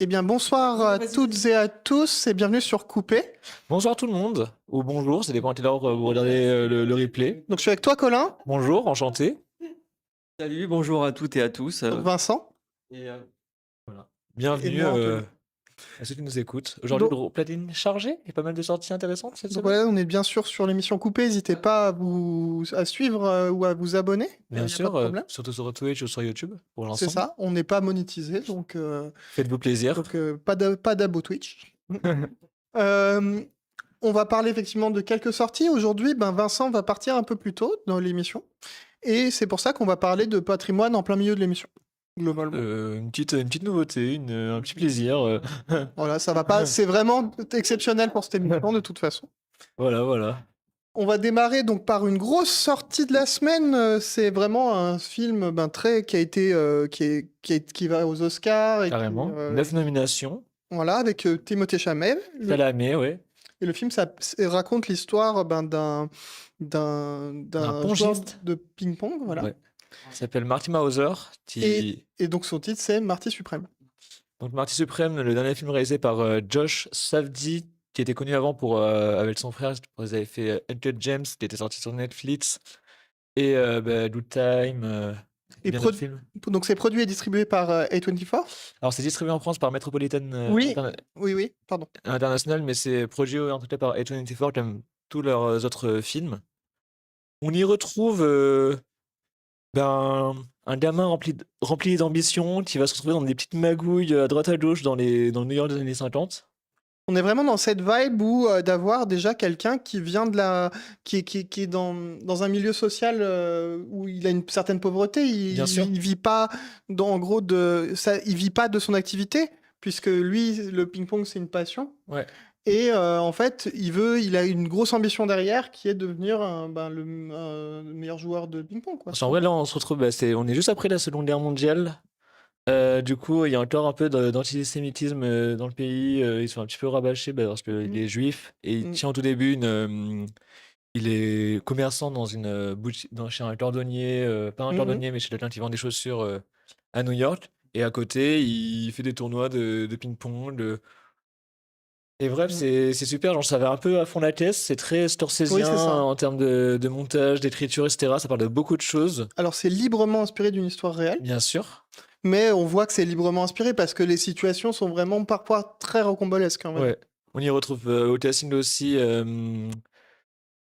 Eh bien, bonsoir à toutes et à tous et bienvenue sur Coupé. Bonsoir tout le monde, ou bonjour, ça dépend à quelle heure vous regardez le replay. Donc, je suis avec toi, Colin, Bonjour, enchanté. Salut, bonjour à toutes et à tous. donc Vincent, Et voilà. et Bienvenue moi, Anthony. à ceux qui nous écoutent. Aujourd'hui, Donc, le platine chargé et pas mal de sorties intéressantes cette donc semaine. voilà, on est bien sûr sur l'émission Coupé. N'hésitez pas à suivre ou à vous abonner. Il Bien n'y a pas de sûr, problème. surtout sur Twitch ou sur YouTube pour C'est l'ensemble. ça, on n'est pas monétisé, donc, Faites-vous plaisir. pas d'abo Twitch. Euh, on va parler effectivement de quelques sorties. Aujourd'hui, Vincent va partir un peu plus tôt dans l'émission. Et c'est pour ça qu'on va parler de patrimoine en plein milieu de l'émission, globalement. Une petite nouveauté, un petit plaisir. Voilà, ça va pas. C'est vraiment exceptionnel pour cette émission de toute façon. Voilà. On va démarrer donc par une grosse sortie de la semaine. C'est vraiment un film qui a été qui va aux Oscars et Carrément. 9 nominations. voilà, avec Timothée Chalamet. Chalamet, ouais. Et le film raconte l'histoire d'un joueur pongiste. de ping-pong, voilà. Ouais. Il s'appelle Marty Mauser. Et donc son titre c'est Marty Suprême. Donc Marty Suprême, le dernier film réalisé par Josh Safdie, qui était connu avant avec son frère, ils avaient fait Uncut Gems, qui était sorti sur Netflix, et Good Time, Et bien d'autres films. donc c'est produit et distribué par A24. Alors c'est distribué en France par Metropolitan Oui, pardon. International, mais c'est produit en tout cas par A24 comme tous leurs autres films. On y retrouve un gamin rempli d'ambition qui va se retrouver dans des petites magouilles à droite à gauche dans le New York des années 50. On est vraiment dans cette vibe où d'avoir déjà quelqu'un qui vient qui est dans un milieu social où il a une certaine pauvreté. Bien sûr. Il vit pas en gros il vit pas de son activité puisque lui le ping-pong c'est une passion. Ouais. Et en fait, il a une grosse ambition derrière qui est de devenir le meilleur joueur de ping-pong, quoi. En vrai, là, on se retrouve, on est juste après la Seconde Guerre mondiale. Du coup, il y a encore un peu d'antisémitisme dans le pays. Ils sont un petit peu rabâchés parce qu'il est juif. Et il tient au tout début il est commerçant dans une boutique, chez un cordonnier, pas un cordonnier, mais chez quelqu'un qui vend des chaussures à New York. Et à côté, il fait des tournois de ping-pong. Et bref, c'est super, genre ça va un peu à fond la caisse, c'est très scorsésien Oui, c'est ça. en termes de montage, d'écriture, etc. Ça parle de beaucoup de choses. Alors, c'est librement inspiré d'une histoire réelle. Bien sûr. Mais on voit que c'est librement inspiré parce que les situations sont vraiment parfois très rocambolesques quand même. Ouais. On y retrouve au casting aussi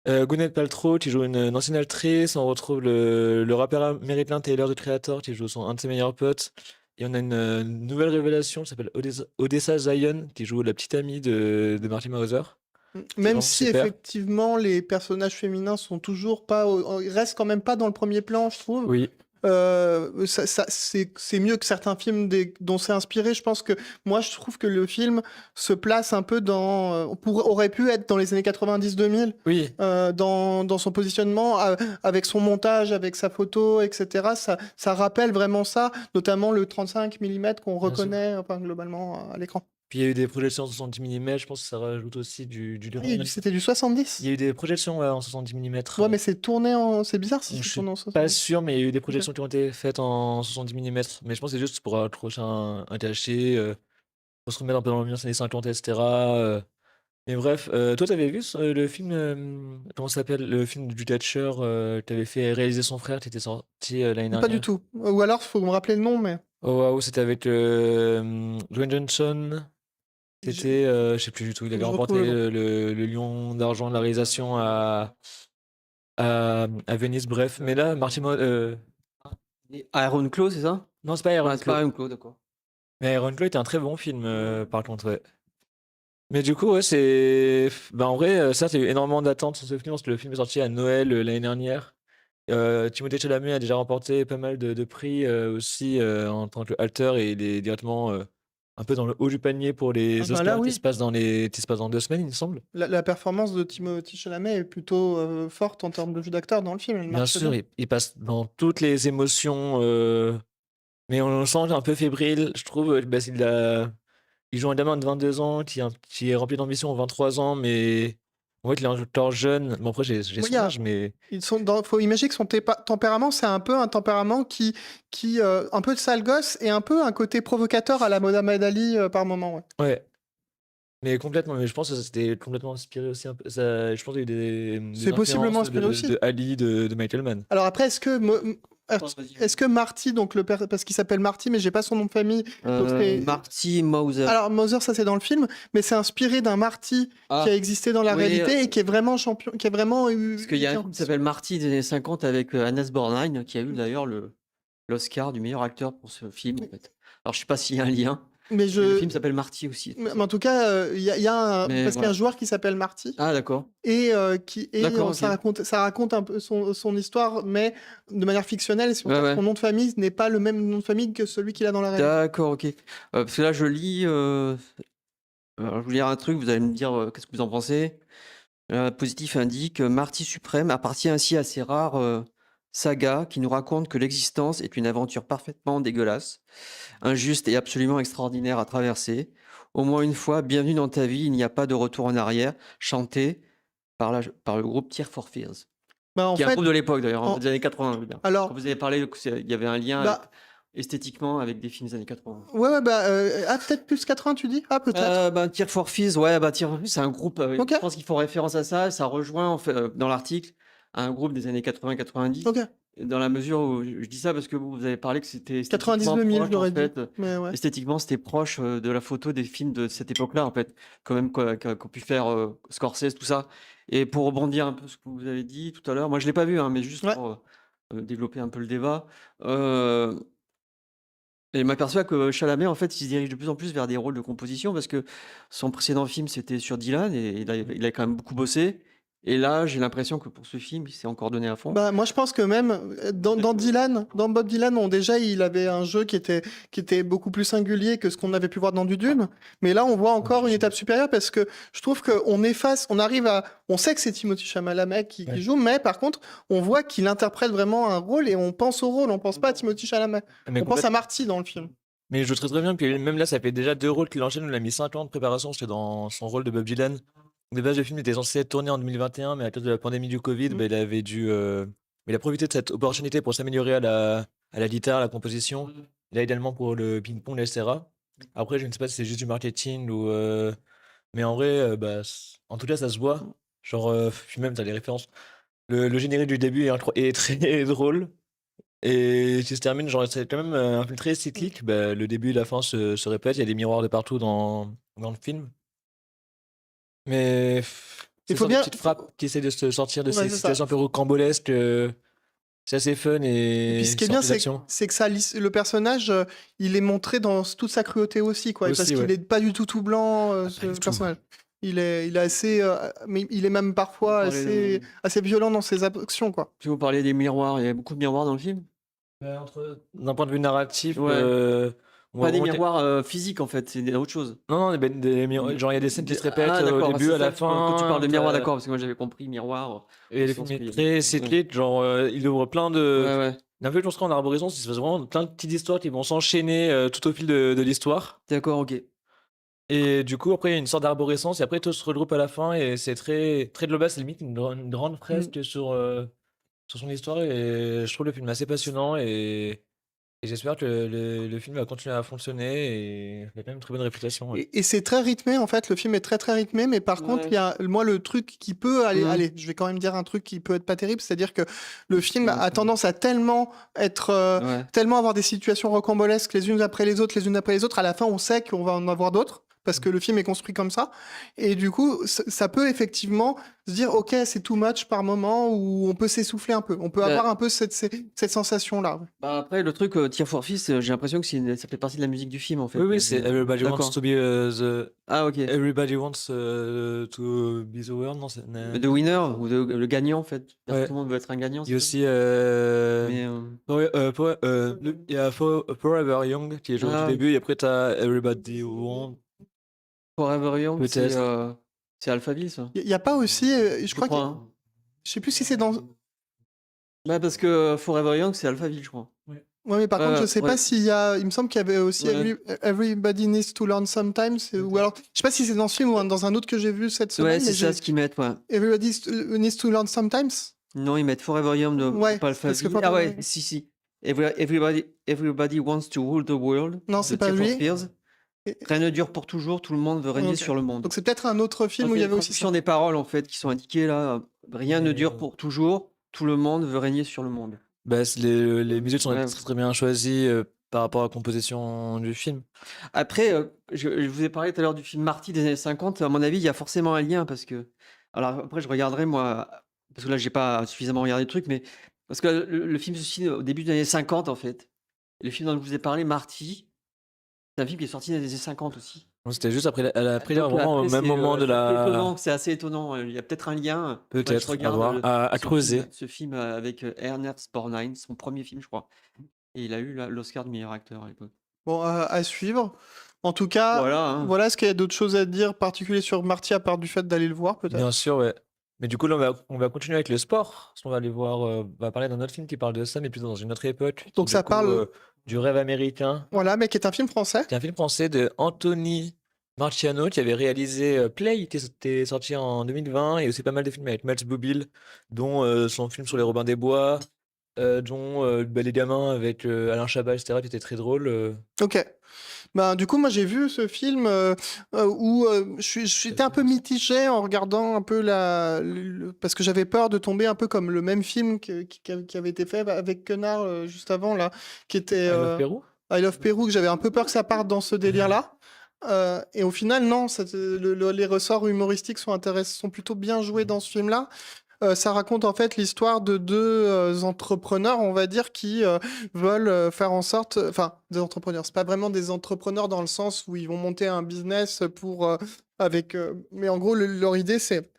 Gwyneth Paltrow qui joue une ancienne actrice. On retrouve le rappeur américain Tyler, the Creator, qui joue un de ses meilleurs potes. Et on a une nouvelle révélation qui s'appelle Odessa Zion, qui joue la petite amie de Marty Mauser. Même si effectivement les personnages féminins sont toujours pas, ils restent quand même pas dans le premier plan, je trouve. Oui. C'est mieux que certains films dont c'est inspiré. Je pense que moi, je trouve que le film se place un peu aurait pu être dans les années 90-2000. Oui. Dans son positionnement, avec son montage, avec sa photo, etc. Ça rappelle vraiment ça, notamment le 35 mm qu'on reconnaît globalement à l'écran. Puis il y a eu des projections en 70 mm, je pense que ça rajoute aussi du C'était du 70. Il y a eu des projections en 70 mm. Ouais, mais c'est tourné c'est bizarre si c'est tourné en 70. Pas sûr, mais il y a eu des projections qui ont été faites en 70 mm. Mais je pense que c'est juste pour accrocher un cachet, pour se remettre un peu dans l'ambiance années 50, etc. Mais bref, toi, t'avais vu le film, comment ça s'appelle? Le film du Thatcher, qu'avait fait réaliser son frère, qui était sorti l'année dernière? Pas du tout. Ou alors, il faut me rappeler le nom, mais. Oh waouh, c'était avec Dwayne Johnson. C'était, je sais plus du tout, il avait remporté le Lion d'argent de la réalisation à Venise, bref. Mais là, Iron Claw, c'est ça? Non, c'est pas Iron Claw. C'est pas Iron Claw, d'accord. Mais Iron Claw était un très bon film, par contre, ouais. Mais du coup, ouais, c'est. En vrai, certes, il y a eu énormément d'attentes sur ce film, parce que le film est sorti à Noël l'année dernière. Timothée Chalamet a déjà remporté pas mal de prix aussi en tant qu'acteur, et il est directement un peu dans le haut du panier pour les Oscars qui se passent dans 2 semaines, il me semble. La performance de Timothée Chalamet est plutôt forte en termes de jeu d'acteur dans le film. Bien sûr, il passe dans toutes les émotions, mais on le sent un peu fébrile, je trouve. Il joue un gamin de 22 ans qui est rempli d'ambition à 23 ans, mais En fait, il est encore jeune. Bon, après, j'ai Oui, son âge, mais faut imaginer que son tempérament, c'est un peu un tempérament qui un peu de sale gosse et un peu un côté provocateur à la Mohamed Ali par moment. Ouais. ouais. Mais complètement. Mais je pense que c'était complètement inspiré aussi un peu. Je pense qu'il y a eu des C'est possiblement influences inspiré aussi. de Ali, de Michael Mann. Alors après, est-ce que Marty, donc parce qu'il s'appelle Marty, mais j'ai pas son nom de famille. Donc Marty Mauser. Alors Mauser, ça c'est dans le film, mais c'est inspiré d'un Marty qui a existé dans la réalité et qui est vraiment champion, qui est vraiment eu. Parce qu'il y a un film qui s'appelle Marty des années 50 avec Hannes Borgnine qui a eu d'ailleurs l'Oscar du meilleur acteur pour ce film en fait. Alors je sais pas s'il y a un lien. Mais Le film s'appelle Marty aussi. Mais en tout cas, il y a Mais parce qu'il y a un joueur qui s'appelle Marty. Ah d'accord. Et D'accord, ça raconte un peu son histoire, mais de manière fictionnelle. Et c'est pour ça que Ouais. son nom de famille n'est pas le même nom de famille que celui qu'il a dans la réalité. D'accord, ok. Parce que là je lis. Alors, je vais vous lire un truc, vous allez me dire qu'est-ce que vous en pensez. Positif indique Marty Suprême appartient ainsi à ces rares sagas qui nous racontent que l'existence est une aventure parfaitement dégueulasse, injuste et absolument extraordinaire à traverser. Au moins une fois, bienvenue dans ta vie, il n'y a pas de retour en arrière, chanté par le groupe Tears for Fears. Bah, en Qui est un fait, groupe de l'époque d'ailleurs, des années 80. Je veux dire. Alors, quand vous avez parlé, il y avait un lien bah, esthétiquement avec des films des années 80. Ouais, peut-être plus 80, tu dis? Ah, peut-être. Tears for Fears, Tears for Fears, c'est un groupe. Ok. Je pense qu'ils font référence à ça. Ça rejoint en fait, dans l'article un groupe des années 80-90. Ok. Dans la mesure où je dis ça parce que vous avez parlé que c'était 99 000, je l'aurais dit. Mais ouais. Esthétiquement, c'était proche de la photo des films de cette époque-là, en fait, quand même qu'ont pu faire Scorsese, tout ça. Et pour rebondir un peu ce que vous avez dit tout à l'heure, moi je l'ai pas vu, hein, mais juste pour développer un peu le débat. Et je m'aperçois que Chalamet, en fait, il se dirige de plus en plus vers des rôles de composition parce que son précédent film, c'était sur Dylan et il a quand même beaucoup bossé. Et là, j'ai l'impression que pour ce film, il s'est encore donné à fond. Bah, moi, je pense que même dans Bob Dylan, déjà, il avait un jeu qui était beaucoup plus singulier que ce qu'on avait pu voir dans du Dune. Mais là, on voit encore une étape supérieure parce que je trouve qu'on on sait que c'est Timothée Chalamet qui joue, mais par contre, on voit qu'il interprète vraiment un rôle et on pense au rôle, on pense pas à Timothée Chalamet. On pense à Marty dans le film. Mais je trouve très bien, puis même là, ça fait déjà 2 rôles qu'il enchaîne. Il a mis 5 ans de préparation, c'était dans son rôle de Bob Dylan. De base, le film était censé être tourné en 2021, mais à cause de la pandémie du Covid, il avait dû. Il a profité de cette opportunité pour s'améliorer à la guitare, à la composition. Là, également pour le ping-pong, etc. Après, je ne sais pas si c'est juste du marketing ou. Mais en vrai, en tout cas, ça se voit. Genre, puis même, t'as les références. Le générique du début est très drôle. Et qui se termine, genre, c'est quand même un film très cyclique. Le début et la fin se répètent. Il y a des miroirs de partout dans le film. Mais c'est une petite frappe qui essaie de se sortir de ces situations un peu rocambolesques. C'est assez fun et puis ce qui est bien, c'est que le personnage, il est montré dans toute sa cruauté aussi, quoi. Parce qu'il n'est pas du tout blanc, ce personnage. Il est assez, mais il est même parfois assez violent dans ses actions, quoi. Si vous parliez des miroirs, il y a beaucoup de miroirs dans le film. D'un point de vue narratif, pas des miroirs physiques en fait, c'est autre chose. Non, genre il y a des scènes qui se répètent au début, à la fin. Quand tu parles de miroir, d'accord, parce que moi j'avais compris miroir. Et le film est très cyclique, genre il ouvre plein de. En fait, je pense qu'en arborescence, il se passe vraiment plein de petites histoires qui vont s'enchaîner tout au fil de l'histoire. D'accord, ok. Et du coup, après, il y a une sorte d'arborescence, et après, tout se regroupe à la fin, et c'est très, très global, c'est limite une grande fresque sur son histoire, et je trouve le film assez passionnant, et j'espère que le film va continuer à fonctionner, et il a quand même une très bonne réputation. Ouais. Et c'est très rythmé, en fait, le film est très très rythmé, mais par contre, il y a, moi, le truc qui peut aller, je vais quand même dire un truc qui peut être pas terrible, c'est-à-dire que le film a tendance à tellement avoir des situations rocambolesques les unes après les autres, à la fin, on sait qu'on va en avoir d'autres. Parce que le film est construit comme ça. Et du coup, ça peut effectivement se dire, ok, c'est too much par moment, ou on peut s'essouffler un peu. On peut avoir un peu cette sensation-là. Après, le truc Tears for Fears, j'ai l'impression que ça fait partie de la musique du film, en fait. Oui, c'est Everybody Wants to be Everybody Wants to be the world, non? The winner, ou le gagnant, en fait. Tout le monde veut être un gagnant. Il y a aussi il y a Forever Young, qui est joué au début, et après, t'as Everybody Wants. Forever Young, c'est Alphaville, ça. Il n'y a pas aussi, je crois que... Je sais plus si c'est dans... Parce que Forever Young, c'est Alphaville, je crois. Ouais, mais par contre, je sais Ouais. pas s'il y a. Il me semble qu'il y avait aussi Ouais. Everybody Needs to Learn Sometimes. Ou alors, je sais pas si c'est dans ce film ou dans un autre que j'ai vu cette Ouais, semaine, c'est mais ça j'ai ce qu'ils mettent, ouais. Everybody Needs to Learn Sometimes. Non, ils mettent Forever Young de Ouais, Paul parce que Favi. Ah Forever- ouais, si. Everybody Wants to Rule the World Non, de c'est pas Tears for lui. Fears. Et- Rien ne dure pour toujours, tout le monde veut régner Ok. sur le monde. Donc c'est peut-être un autre film où Donc, il il y y a avait une aussi ça. traduction des paroles, en fait, qui sont indiquées là. Rien ne dure Mais- pour toujours, tout le monde veut régner sur le monde. Les musiques sont Ouais. très, très bien choisies par rapport à la composition du film. Après, je vous ai parlé tout à l'heure du film Marty des années 50. À mon avis, il y a forcément un lien parce que. Alors après, je regarderai moi, parce que là, j'ai pas suffisamment regardé le truc, mais parce que le film se situe au début des années 50 en fait. Le film dont je vous ai parlé, Marty, c'est un film qui est sorti dans les années 50 aussi. Donc, c'était juste après, après Donc vraiment au après, même moment de c'est assez la. étonnant. C'est assez étonnant. Il y a peut-être un lien. Faudrait que je Peut-être, à regarde voir, à ce creuser. ce film avec Ernest Borgnine, son premier film, je crois. Et il a eu l'Oscar de meilleur acteur à l'époque. Bon, à suivre. En tout cas, Voilà, hein. voilà, est-ce qu'il y a d'autres choses à dire particulier sur Marty à part du fait d'aller le voir, peut-être? Bien sûr, ouais. Mais du coup, là, on va continuer avec le sport. Parce qu'on va aller voir, on va parler d'un autre film qui parle de ça, mais plutôt dans une autre époque. Donc Du ça coup, parle, du rêve américain. voilà, mais qui est un film français. C'est un film français de Anthony Marciano qui avait réalisé Play, qui était sorti en 2020, et aussi pas mal de films avec Max Boublil, dont son film sur les Robins des Bois, dont Les Gamins avec Alain Chabat, etc., qui était très drôle. Ok. Ben, du coup, moi, j'ai vu ce film où j'étais un peu mitigé en regardant un peu parce que j'avais peur de tomber un peu comme le même film qui avait été fait avec Quenard juste avant, là, qui était I Love Peru. I Love Peru, que j'avais un peu peur que ça parte dans ce délire-là. Et au final, non, les ressorts humoristiques sont plutôt bien joués dans ce film-là. Ça raconte en fait l'histoire de deux entrepreneurs, on va dire, qui veulent faire en sorte, enfin, des entrepreneurs. C'est pas vraiment des entrepreneurs dans le sens où ils vont monter un business mais en gros, leur idée, c'est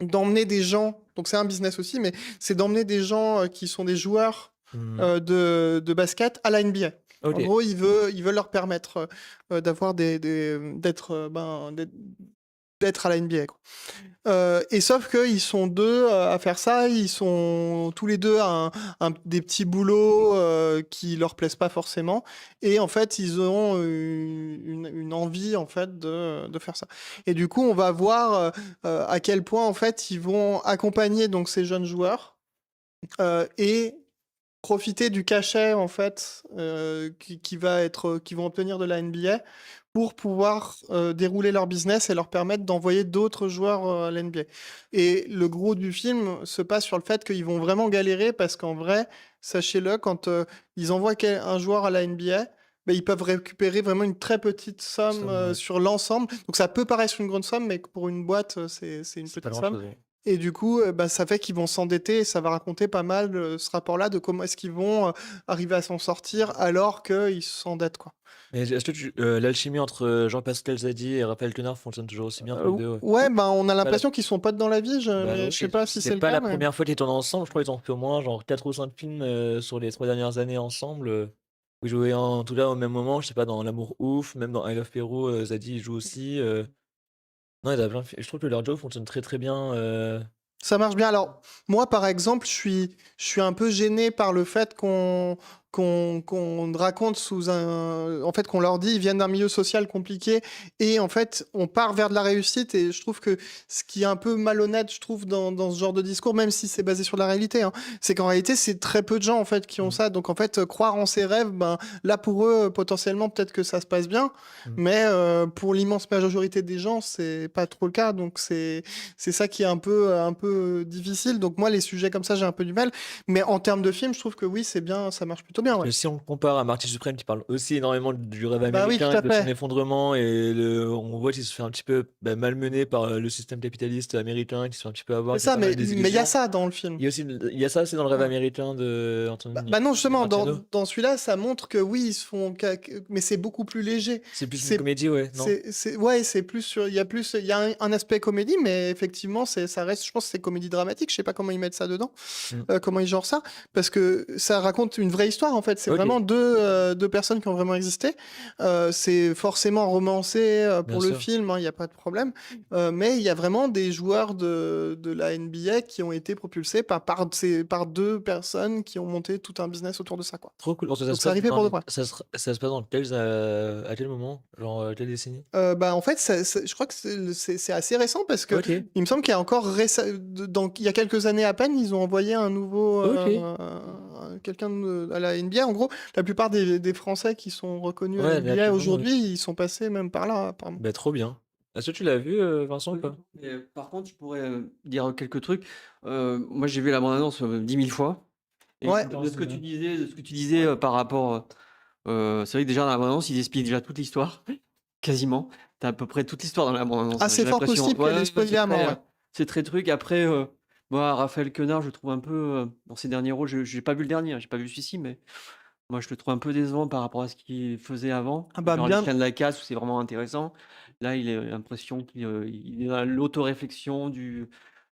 d'emmener des gens. Donc c'est un business aussi, mais c'est d'emmener des gens qui sont des joueurs de basket à la NBA. Ok. En gros, ils veulent leur permettre d'avoir d'être à la NBA, quoi. Et sauf qu'ils sont deux à faire ça, ils sont tous les deux à des petits boulots qui leur plaisent pas forcément, et en fait ils ont une envie en fait de faire ça. Et du coup on va voir à quel point en fait ils vont accompagner donc ces jeunes joueurs et profiter du cachet en fait qu'ils vont obtenir de la NBA pour pouvoir dérouler leur business et leur permettre d'envoyer d'autres joueurs à la NBA. Et le gros du film se passe sur le fait qu'ils vont vraiment galérer parce qu'en vrai, sachez-le, quand ils envoient un joueur à la NBA, ben, ils peuvent récupérer vraiment une très petite somme Ouais. sur l'ensemble. Donc ça peut paraître une grande somme, mais pour une boîte, c'est une C'est pas petite grand-chose, somme. ouais. Et du coup, bah, ça fait qu'ils vont s'endetter et ça va raconter pas mal ce rapport-là de comment est-ce qu'ils vont arriver à s'en sortir alors qu'ils s'endettent, quoi. Mais est-ce que l'alchimie entre Jean-Pascal Zadi et Raphaël Quenard fonctionne toujours aussi bien entre les deux? Ouais. Ouais, ben on a Pas la- l'impression qu'ils sont potes dans la vie, Bah mais oui, je sais pas si c'est c'est le pas cas. la Mais... première fois qu'ils tournent ensemble. Je crois qu'ils ont fait au moins genre 4 ou 5 films sur les 3 dernières années ensemble. Où ils jouaient en tout cas au même moment. Je sais pas, dans L'amour ouf, même dans I Love Peru, Zadi il joue aussi. Non, ils avaient plein de films. Je trouve que leur job fonctionne très très bien. Ça marche bien. Alors, moi, par exemple, je suis un peu gêné par le fait qu'on raconte en fait, qu'on leur dit, ils viennent d'un milieu social compliqué, et en fait, on part vers de la réussite, et je trouve que ce qui est un peu malhonnête, je trouve, dans ce genre de discours, même si c'est basé sur la réalité, hein, c'est qu'en réalité, c'est très peu de gens, en fait, qui ont ça. Donc, en fait, croire en ses rêves, ben, là, pour eux, potentiellement, peut-être que ça se passe bien, mais pour l'immense majorité des gens, c'est pas trop le cas. Donc, c'est ça qui est un peu difficile. Donc moi, les sujets comme ça, j'ai un peu du mal. Mais en termes de film, je trouve que oui, c'est bien, ça marche plutôt bien. Ouais. Mais si on compare à Marty Suprême qui parle aussi énormément du rêve Bah oui, américain tout à et de son fait. effondrement, et on voit qu'il se fait un petit peu malmener par le système capitaliste américain, qui se fait un petit peu avoir, C'est qui a ça, pas mal mais il y a désillusions. ça dans le film. Il y a aussi, il y a ça, c'est dans le rêve Ouais. américain de Anthony Non, justement, Marciano. dans celui-là, ça montre que oui, ils se font... Mais c'est beaucoup plus léger. C'est plus une C'est comédie, ouais, non? ouais, c'est plus sur... Il y a un aspect comédie, mais effectivement, ça reste... Je pense que c'est comédie dramatique. Je sais pas comment ils mettent ça dedans, Mm. comment ils genrent ça, parce que ça raconte une vraie histoire. histoire en fait, c'est Ok, vraiment deux personnes qui ont vraiment existé. C'est forcément romancé bien pour le sûr. film, il n'y a pas de problème. Mais il y a vraiment des joueurs de la NBA qui ont été propulsés par deux personnes qui ont monté tout un business autour de ça, quoi. Trop cool. Ça Donc se c'est passe arrivé pour de vrai. ça se passe dans à quel moment? Genre, quelle décennie? Bah, en fait, je crois que c'est assez récent parce que Ok, il me semble qu'il y a encore il y a quelques années à peine, ils ont envoyé un nouveau ok. quelqu'un à la NBA. En gros, la plupart des Français qui sont reconnus à la Ouais, là, NBA actuellement, ouais. aujourd'hui, ils sont passés même par là, apparemment. Bah, trop bien. Est-ce que tu l'as vu, Vincent, ou Oui. pas? Et, par contre, je pourrais dire quelques trucs. Moi, j'ai vu la bande-annonce 10 000 fois. Et Ouais, de ce que tu disais, par rapport. C'est vrai que déjà dans la bande-annonce, ils expliquent déjà toute l'histoire, quasiment. T'as à peu près toute l'histoire dans la bande-annonce, hein, assez j'ai fort l'impression. possible Ouais, qu'elle est ouais, spoilée à mort, ouais. c'est très truc. Après, moi, Raphaël Quenard, je le trouve un peu dans ses derniers rôles. J'ai pas vu le dernier, hein, j'ai pas vu celui-ci, mais moi, je le trouve un peu décevant par rapport à ce qu'il faisait avant. Ah bah Genre Les bien. Chiens de la Casse, où c'est vraiment intéressant. Là, il a l'impression il est dans l'autoréflexion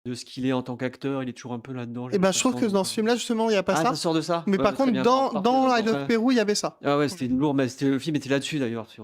de ce qu'il est en tant qu'acteur. Il est toujours un peu là-dedans, j'ai Et ben, je trouve l'impression. que Donc, dans ce film-là, justement, il n'y a pas ah, ça ça. sort de ça? Mais Ouais, par bah, très contre, bien. Parfait, dans I alors. Love Peru, il y avait ça. Ah ouais, c'était lourd, mais le film était là-dessus d'ailleurs. C'était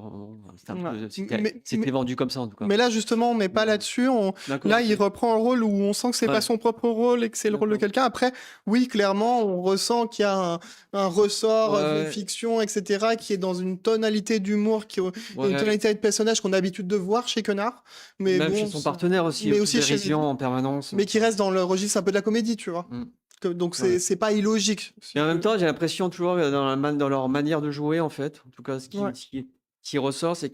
un Ouais. peu, Mais, c'était vendu comme ça en tout cas. Mais là, justement, on n'est pas Mais, là-dessus. d'accord, Là, il ok. reprend un rôle où on sent que c'est pas Ouais, son propre rôle et que c'est le rôle de d'accord. quelqu'un. Après, oui, clairement, on ressent qu'il y a un ressort de Ouais, fiction, etc., qui est dans une tonalité d'humour, et une ouais. tonalité de personnage qu'on a l'habitude de voir chez Quenard. Mais Même chez bon, son partenaire aussi, mais aussi chez, dérision en permanence. mais qui reste dans le registre un peu de la comédie, tu vois. Mm, Donc ouais. c'est pas illogique. Et Si en tu même veux. temps, j'ai l'impression toujours dans leur manière de jouer, en fait, en tout cas, Ouais. ce qui ressort, c'est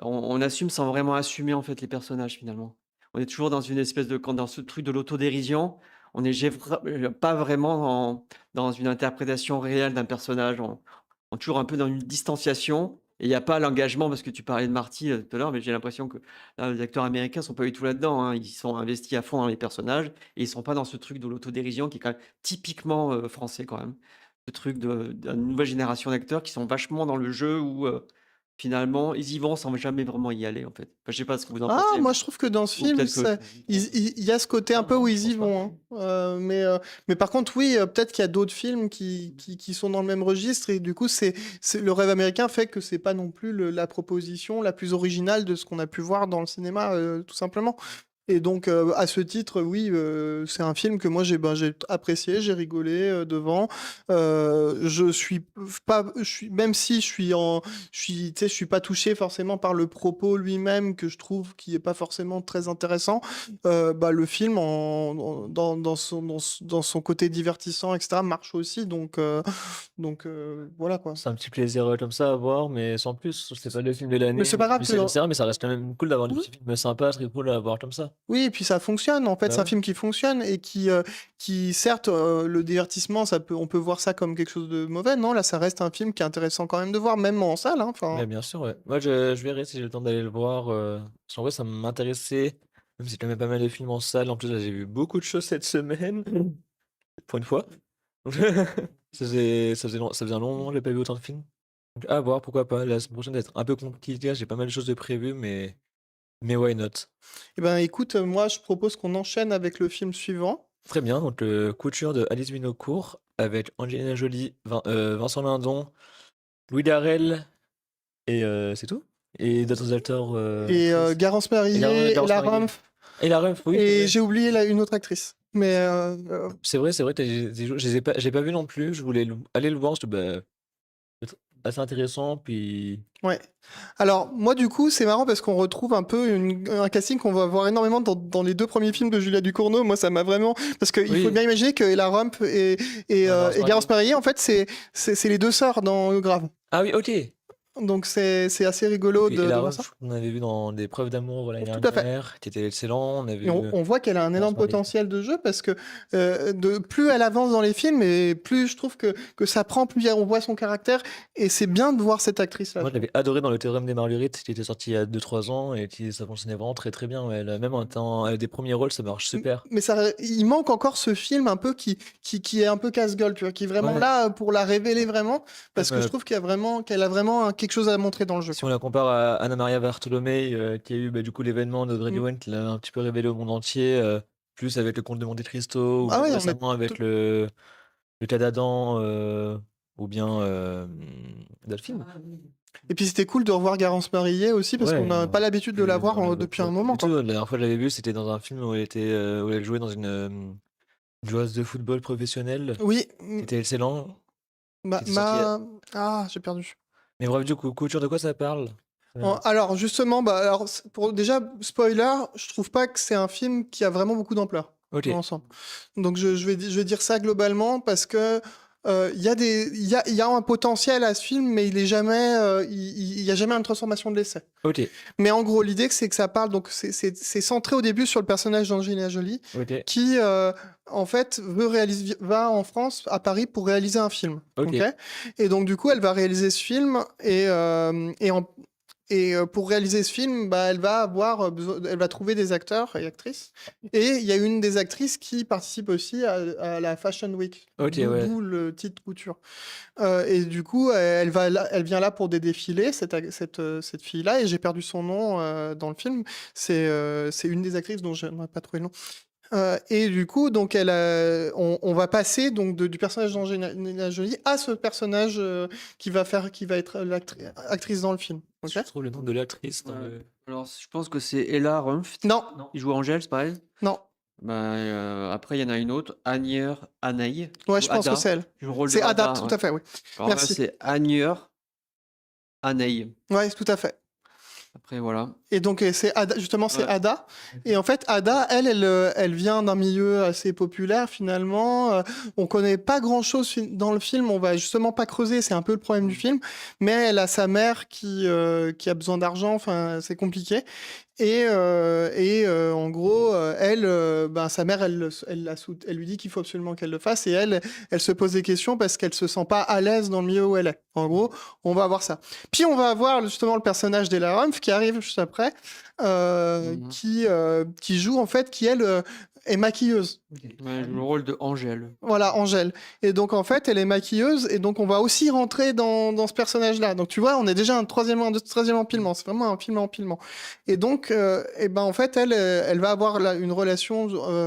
on assume sans vraiment assumer en fait les personnages finalement. On est toujours dans une espèce dans ce truc de l'autodérision. On n'est pas vraiment dans une interprétation réelle d'un personnage. On est toujours un peu dans une distanciation. Et il n'y a pas l'engagement, parce que tu parlais de Marty tout à l'heure, mais j'ai l'impression que là, les acteurs américains sont pas du tout là-dedans, hein. Ils sont investis à fond dans les personnages et ils sont pas dans ce truc de l'autodérision qui est quand même typiquement français quand même. Ce truc d'une nouvelle génération d'acteurs qui sont vachement dans le jeu où finalement ils y vont sans jamais vraiment y aller en fait. Enfin, je sais pas ce que vous en Ah, pensez, moi je trouve que dans ce ou film, peut-être que je me trompe. il y a ce côté un Non, peu où non, je ils y pense pas. vont, hein. Mais par contre, oui, peut-être qu'il y a d'autres films qui sont dans le même registre et du coup, le rêve américain fait que c'est pas non plus la proposition la plus originale de ce qu'on a pu voir dans le cinéma, tout simplement. Et donc, à ce titre, oui, c'est un film que moi j'ai apprécié, j'ai rigolé devant. Je suis pas, même si tu sais, je suis pas touché forcément par le propos lui-même que je trouve qui est pas forcément très intéressant. Bah, le film dans son côté divertissant, etc., marche aussi. Donc voilà quoi. C'est un petit plaisir comme ça à voir, mais sans plus. C'est pas le film de Mais c'est l'année. pas grave Puis que c'est vrai, mais ça reste quand même cool d'avoir des petits films sympas, très cool à voir comme ça. oui, et puis ça fonctionne. En fait, Bah c'est un ouais. film qui fonctionne et qui certes, le divertissement, on peut voir ça comme quelque chose de mauvais. Non, là, ça reste un film qui est intéressant quand même de voir, même en salle, hein. Mais Enfin, bien sûr, ouais. Moi, je verrai si j'ai le temps d'aller le voir. Parce qu'en vrai, ça m'intéressait. Même si j'ai quand même pas mal de films en salle. En plus, là, j'ai vu beaucoup de choses cette semaine. Pour une fois. Donc, ça faisait un long moment que j'ai pas vu autant de films. Donc, à voir, pourquoi pas. La semaine prochaine, d'être un peu compliqué. J'ai pas mal de choses de prévues, mais why not? eh ben, écoute, moi, je propose qu'on enchaîne avec le film suivant. Très bien. Donc, le Couture de Alice Winocourt avec Angelina Jolie, Vincent Lindon, Louis Darrel, et c'est tout. Et d'autres acteurs, Et actrices. Garance Et Mariée, Garance La Mariée. Rumpf, Et la ref, oui, c'est et vrai. j'ai oublié une autre actrice. Mais C'est vrai, je les ai pas vus non plus. Je voulais aller le voir, parce que bah, peut-être assez intéressant. Puis, ouais. Alors, moi, du coup, c'est marrant parce qu'on retrouve un peu un casting qu'on va voir énormément dans les deux premiers films de Julia Ducournau. Moi, ça m'a vraiment. Parce qu'il faut Oui, bien imaginer que Ella Rump Garance et Garance Mariée. Mariée, en fait, c'est les deux sœurs dans Le Grave. Ah oui, ok. Donc, c'est assez rigolo Et de la voir ref, ça. on avait vu dans des preuves d'amour l'année Tout à fait. dernière, qui était excellent. On avait Et vu on voit qu'elle a un Garance énorme Mariée. potentiel de jeu parce que plus elle avance dans les films, et plus je trouve que ça prend, plus on voit son caractère. Et c'est bien de voir cette actrice-là, Moi, je je trouve. l'avais adoré dans Le Théorème des Marguerites, qui était sorti il y a 2-3 ans, et qui ça fonctionnait vraiment très très bien. Ouais. Même en temps, avec des premiers rôles, ça marche super. Mais il manque encore ce film un peu qui est un peu casse-gueule, tu vois, qui est vraiment Ouais, là pour la révéler vraiment, parce même, que je trouve qu'elle a vraiment quelque chose à montrer dans le jeu, si quoi. on la compare à Anna Maria Bartolomei, qui a eu bah, du coup l'événement de Mm. Dwayne qui l'a un petit peu révélé au monde entier, plus avec le Comte de Monte Cristo, ou Ah même ouais, récemment avec le cas d'Adam. ou bien d'autres films. Et puis c'était cool de revoir Garance Marillier aussi parce qu'on n'a pas l'habitude de la voir depuis un moment, Du tout, quoi. la dernière fois que je l'avais vue, c'était dans un film où où elle jouait dans une joueuse de football professionnelle. Oui, C'était excellent. ma, Qui était sorti. ah, j'ai perdu. Mais bref, du coup, couture, de quoi ça parle? Alors justement, bah, alors, pour déjà spoiler, je trouve pas que c'est un film qui a vraiment beaucoup d'ampleur Ok, dans l'ensemble. Donc je vais dire ça globalement parce que il y a un potentiel à ce film, mais il est jamais, il y a jamais une transformation de l'essai. ok, Mais en gros, l'idée c'est que ça parle, donc c'est centré au début sur le personnage d'Angelina Jolie ok, qui en fait va en France, à Paris, pour réaliser un film. ok. Ok. Et donc du coup, elle va réaliser ce film et pour réaliser ce film, bah, elle va avoir elle va trouver des acteurs et actrices. Et il y a une des actrices qui participe aussi à la Fashion Week. Ok, ouais. D'où le titre couture. Et du coup, elle vient là pour des défilés, cette fille-là, et j'ai perdu son nom dans le film. C'est une des actrices dont je n'ai pas trouvé le nom. Et du coup, donc on va passer donc du personnage d'Angelina Jolie à ce personnage qui va être actrice dans le film. Ok. Je trouve le nom de l'actrice dans Ouais. le. Alors, je pense que c'est Ella Rumpft. Non, Il joue Angèle, c'est pareil. non. Après, il y en a une autre, Anier Anaï. Ouais, je pense que c'est elle. Le rôle de C'est Ada, Ada, tout ouais. à fait, oui. Alors là, Merci. c'est Anier Anaï. Ouais, tout à fait. Après, voilà. Et donc, c'est Ada, justement, c'est Ouais. Ada. Et en fait, Ada, elle vient d'un milieu assez populaire, finalement. On connaît pas grand-chose dans le film. On va justement pas creuser. C'est un peu le problème du film. Mais elle a sa mère qui a besoin d'argent. Enfin, c'est compliqué. En gros, ben, sa mère, elle lui dit qu'il faut absolument qu'elle le fasse. Et elle se pose des questions parce qu'elle se sent pas à l'aise dans le milieu où elle est. En gros, on va avoir ça. Puis on va avoir justement le personnage d'Ella Rumpf qui arrive juste après, qui joue en fait, qui elle est maquilleuse. Ouais, le rôle de Angèle. Voilà, Angèle. Et donc en fait, elle est maquilleuse et donc on va aussi rentrer dans ce personnage-là. Donc tu vois, on est déjà un troisième empilement. C'est vraiment un film à empilement. Et donc, et ben en fait, elle va avoir une relation,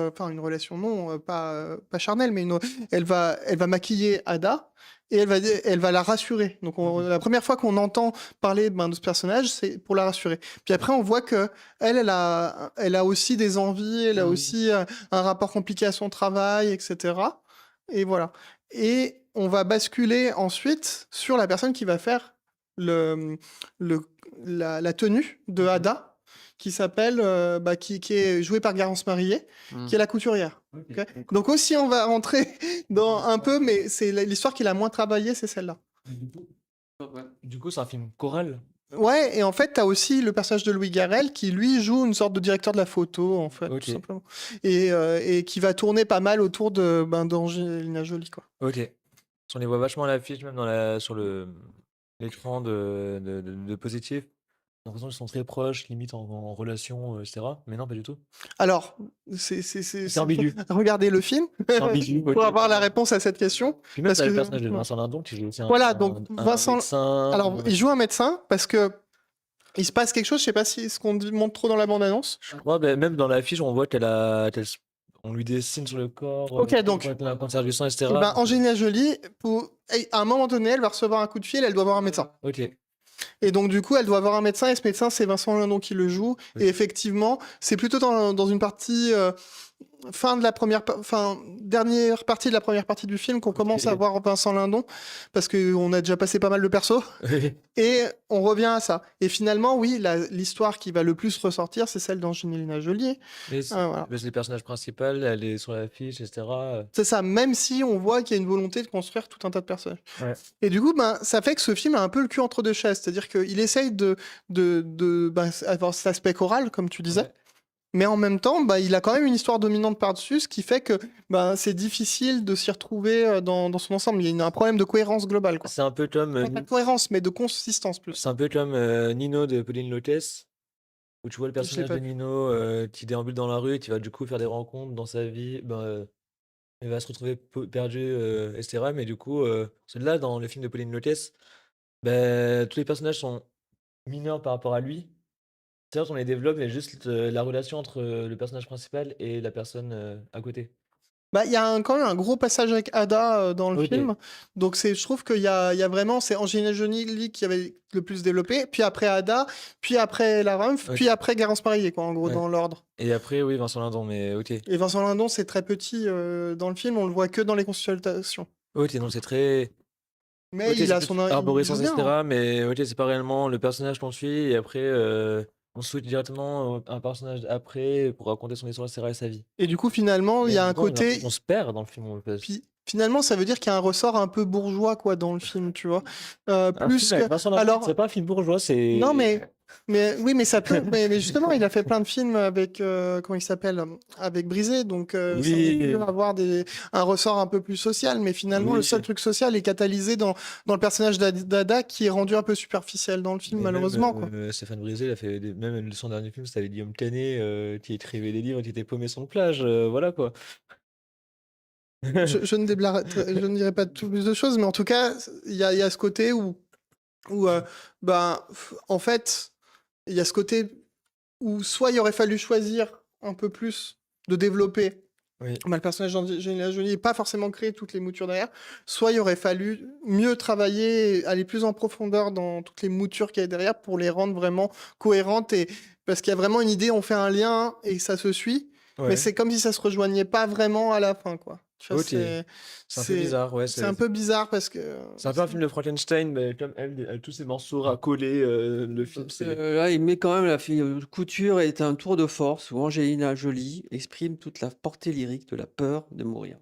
enfin une relation non, pas charnelle, mais elle va maquiller Ada. Et elle va la rassurer. Donc, la première fois qu'on entend parler de ce personnage, c'est pour la rassurer. Puis après, on voit que elle a aussi des envies, elle a aussi un rapport compliqué à son travail, etc. Et voilà. Et on va basculer ensuite sur la personne qui va faire le, la tenue de Ada, qui s'appelle, qui est jouée par Garance Marillier, qui est la couturière. Ok. Donc aussi, on va rentrer dans un peu, mais c'est l'histoire qui l'a moins travaillée, c'est celle-là. Du coup, c'est un film choral. Ouais, et en fait, t'as aussi le personnage de Louis Garrel qui, lui, joue une sorte de directeur de la photo, en fait, Ok. tout simplement. Et qui va tourner pas mal autour d'Angelina Jolie, quoi. Ok. On les voit vachement à l'affiche, même sur l'écran de Positif. J'ai l'impression qu'ils sont très proches, limite en relation, etc. Mais non, pas du tout. Alors, C'est ambigu. regardez le film C'est ambigu. pour avoir la réponse à cette question. Puis même, Parce t'as le que- personnage de Vincent Lindon qui joue aussi Voilà, donc Vincent- médecin. Alors, il joue un médecin parce que il se passe quelque chose, je sais pas si ce qu'on montre trop dans la bande-annonce. Je crois, même dans l'affiche, on voit on lui dessine sur le corps. Ok, donc- Elle a un cancer du sang, etc. Et ben, Angelina Jolie, à un moment donné, elle va recevoir un coup de fil, elle doit voir un médecin. Ok. Et donc, du coup, elle doit avoir un médecin, et ce médecin, c'est Vincent Lindon qui le joue. Oui. Et effectivement, c'est plutôt dans une partie, dernière partie de la première partie du film qu'on commence à voir Vincent Lindon, parce qu'on a déjà passé pas mal de persos, et on revient à ça. Et finalement, oui, l'histoire qui va le plus ressortir, c'est celle d'Angelina Jolie. Mais Voilà. c'est le personnage principal, elle est sur l'affiche, etc. C'est ça, même si on voit qu'il y a une volonté de construire tout un tas de personnages. Ouais. Et du coup, ça fait que ce film a un peu le cul entre deux chaises. C'est-à-dire qu'il essaye avoir cet aspect choral, comme tu disais. Ouais. Mais en même temps, il a quand même une histoire dominante par-dessus, ce qui fait que c'est difficile de s'y retrouver dans son ensemble. Il y a un problème de cohérence globale, quoi. C'est un peu comme, Pas de cohérence, mais de consistance plus. c'est un peu comme Nino de Pauline Lotès, où tu vois le l'ai personnage pas de vu. Nino qui déambule dans la rue et qui va du coup faire des rencontres dans sa vie. Il va se retrouver perdu, etc. Mais du coup, celui-là, dans le film de Pauline Lotès, tous les personnages sont mineurs par rapport à lui. Certes, on les développe, mais juste la relation entre le personnage principal et la personne à côté. Bah, il y a quand même un gros passage avec Ada dans le Ok. film. Donc, je trouve qu'il y a vraiment, c'est Angelina Jolie qui avait le plus développé, puis après Ada, puis après La Rumph, Ok. puis après Garance Marié, quoi, en gros, Ouais. dans l'ordre. Et après, oui, Vincent Lindon, mais ok. Et Vincent Lindon, c'est très petit dans le film, on le voit que dans les consultations. Ok, donc c'est très. Mais Ok, il c'est a plus son. Il arborescence, joue bien, hein. etc. Mais ok, c'est pas réellement le personnage qu'on suit, et après, on switch directement un personnage après pour raconter son histoire, etc. et sa vie. Et du coup, finalement, il y Mais a du un coup, j'ai l'impression côté. qu'on se perd dans le film, en fait. Puis, finalement, ça veut dire qu'il y a un ressort un peu bourgeois, quoi, dans le film, tu vois. Un Plus film avec que. Vincent Lindon, Alors, c'est pas un film bourgeois, non, c'est. mais oui, mais ça peut. Mais justement, il a fait plein de films avec comment il s'appelle, avec Brisé, donc ça aurait pu Oui, avoir un ressort un peu plus social. Mais finalement, le seul oui. truc social est catalysé dans le personnage d'Ada, qui est rendu un peu superficiel dans le film, Mais même malheureusement, quoi. Stéphane Brisé, il a fait même son dernier film, c'était avec Guillaume Canet, qui écrivait des livres, qui était paumé sur une plage, voilà quoi. Je ne dirai pas plus de choses, mais en tout cas, il y a ce côté où ben, en fait, il y a ce côté où soit il aurait fallu choisir un peu plus de développer Oui. le personnage d'Angelina Jolie et pas forcément créer toutes les moutures derrière, soit il aurait fallu mieux travailler, aller plus en profondeur dans toutes les moutures qu'il y a derrière pour les rendre vraiment cohérentes, et parce qu'il y a vraiment une idée, on fait un lien et ça se suit, mais Ouais. c'est comme si ça se rejoignait pas vraiment à la fin, quoi. Tu vois, Ok. C'est un peu bizarre, ouais. c'est un peu bizarre parce que C'est un peu un film de Frankenstein, mais comme elle, tous ces morceaux racolés, le film, c'est. Là, il met quand même la couture est un tour de force où Angelina Jolie exprime toute la portée lyrique de la peur de mourir.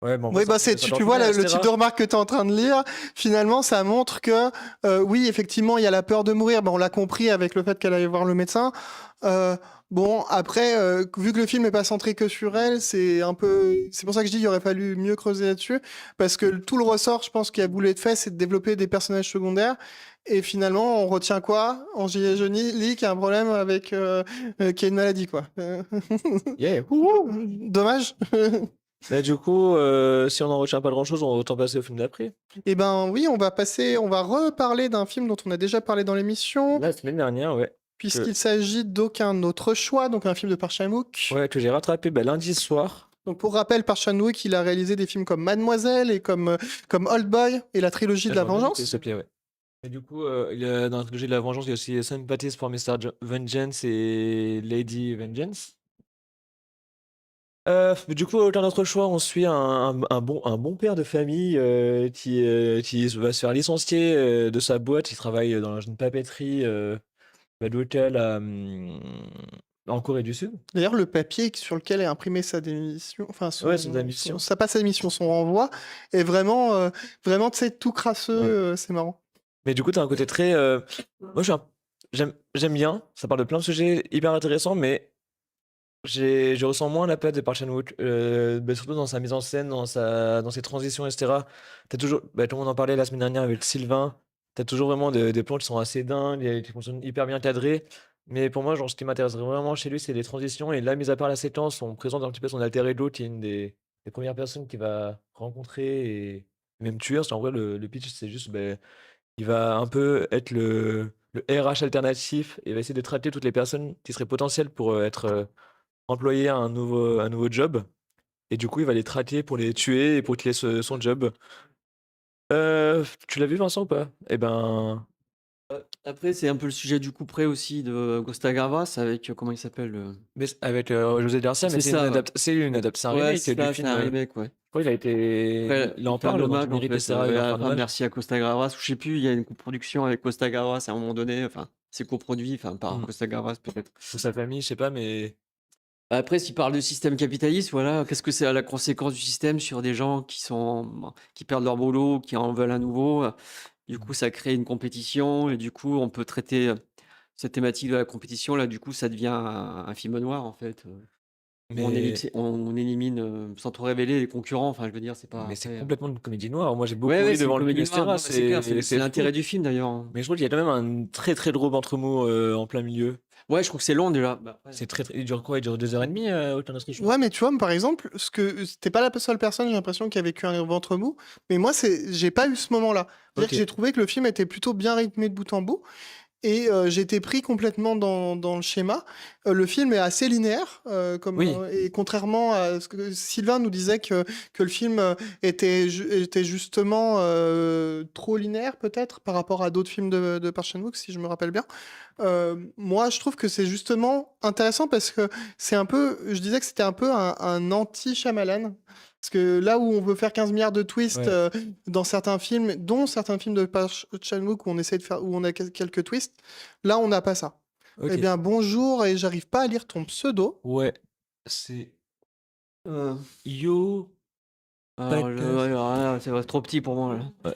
Ouais, mais en Oui, vrai, ça tu dure vois, bien, le c'est type rare. de remarque que tu es en train de lire, finalement, ça montre que, oui, effectivement, il y a la peur de mourir. Ben, on l'a compris avec le fait qu'elle allait voir le médecin. Bon, après, vu que le film n'est pas centré que sur elle, c'est pour ça que je dis qu'il aurait fallu mieux creuser là-dessus, parce que tout le ressort, je pense, qu'il a voulu être fait, c'est de développer des personnages secondaires. Et finalement, on retient quoi? Angelina Jolie qui a un problème qui a une maladie, quoi. Yeah. Dommage. Mais du coup, si on n'en retient pas grand-chose, on va autant passer au film d'après. Eh ben oui, on va reparler d'un film dont on a déjà parlé dans l'émission, La semaine dernière, ouais. puisqu'il s'agit d'Aucun autre choix, donc un film de Park Chan-wook. Ouais, que j'ai rattrapé lundi soir. Donc pour rappel, Park Chan-wook, il a réalisé des films comme Mademoiselle et comme Old Boy et la trilogie de la vengeance. S'il te plaît, ouais. Et du coup, dans la trilogie de la vengeance, il y a aussi Sympathies for Mr. Vengeance et Lady Vengeance. Mais du coup, aucun autre choix, on suit un bon père de famille qui va se faire licencier de sa boîte. Il travaille dans une papeterie d'hôtel en Corée du Sud. D'ailleurs, le papier sur lequel est imprimé sa démission, enfin Ouais, sa démission. pas sa démission, son renvoi, est vraiment, tu sais, tout crasseux, c'est marrant. Mais du coup, t'as un côté très. Moi, j'aime bien. Ça parle de plein de sujets hyper intéressants, mais je ressens moins la patte de Park Chan-wook, surtout dans sa mise en scène, dans ses transitions, etc. T'as toujours, tout le monde en parlait la semaine dernière avec Sylvain. T'as toujours vraiment des plans qui sont assez dingues, qui sont hyper bien cadrés. Mais pour moi, genre, ce qui m'intéresse vraiment chez lui, c'est les transitions. Et là, mis à part la séquence, on présente un petit peu son alter ego, qui est une des premières personnes qu'il va rencontrer et même tuer. Parce qu'en vrai, le pitch, c'est juste, il va un peu être le RH alternatif et va essayer de traiter toutes les personnes qui seraient potentielles pour être employé à un nouveau job. Et du coup, il va les traquer pour les tuer et pour qu'il ait son job. Tu l'as vu, Vincent, ou pas? Eh ben. Après, c'est un peu le sujet du couperet aussi de Costa Gavras avec, comment il s'appelle Mais avec José Garcia, mais C'est c'est ça, ouais. une adaptation, un Ouais, remake c'est du ça, film. c'est un remake, ouais. Je crois qu'il a été. Après, Il en fait un parle dans hommage, le en mérite, fait, etc. Il va faire un hommage. merci à Costa Gavras, ou je sais plus, il y a une coproduction avec Costa Gavras à un moment donné, enfin, c'est coproduit, enfin, par Costa Gavras peut-être. Ou sa famille, je sais pas, mais. Après, s'il parle de système capitaliste, voilà, qu'est-ce que c'est la conséquence du système sur des gens qui perdent leur boulot, qui en veulent un nouveau. Du coup, ça crée une compétition et du coup, on peut traiter cette thématique de la compétition. Là, du coup, ça devient un film noir, en fait. Où Mais, on élimine, sans trop révéler, les concurrents. Enfin, je veux dire, c'est pas. mais c'est après, complètement une comédie noire. Moi, j'ai beaucoup Ouais, ri c'est une devant le film, comédie noire. etc. Non, mais c'est clair, c'est C'est l'intérêt fou. du film d'ailleurs, hein. Mais je trouve qu'il y a quand même un très très drôle ventre mou en plein milieu. Ouais, je trouve que c'est long déjà. Bah, après, C'est très, il dure quoi? Il dure 2h30, autant d'autres choses. Ouais, mais tu vois, par exemple, t'es pas la seule personne, j'ai l'impression, qui a vécu un ventre mou, mais moi, j'ai pas eu ce moment-là. C'est-à-dire Ok. que j'ai trouvé que le film était plutôt bien rythmé de bout en bout, Et j'ai été pris complètement dans le schéma. Le film est assez linéaire, Oui, et contrairement à ce que Sylvain nous disait que le film était justement trop linéaire peut-être par rapport à d'autres films de Park Chan-wook, si je me rappelle bien. Moi, je trouve que c'est justement intéressant parce que c'est un peu, je disais que c'était un peu un anti-Shyamalan. Parce que là où on veut faire 15 milliards de twists ouais, dans certains films, dont certains films de Park Chan-wook où on essaie de faire, où on a quelques twists, là on n'a pas ça. Eh ok. bien, bonjour, et j'arrive pas à lire ton pseudo. Ouais, c'est Euh, Yo alors, Podcast. c'est trop petit pour moi, là. Ouais.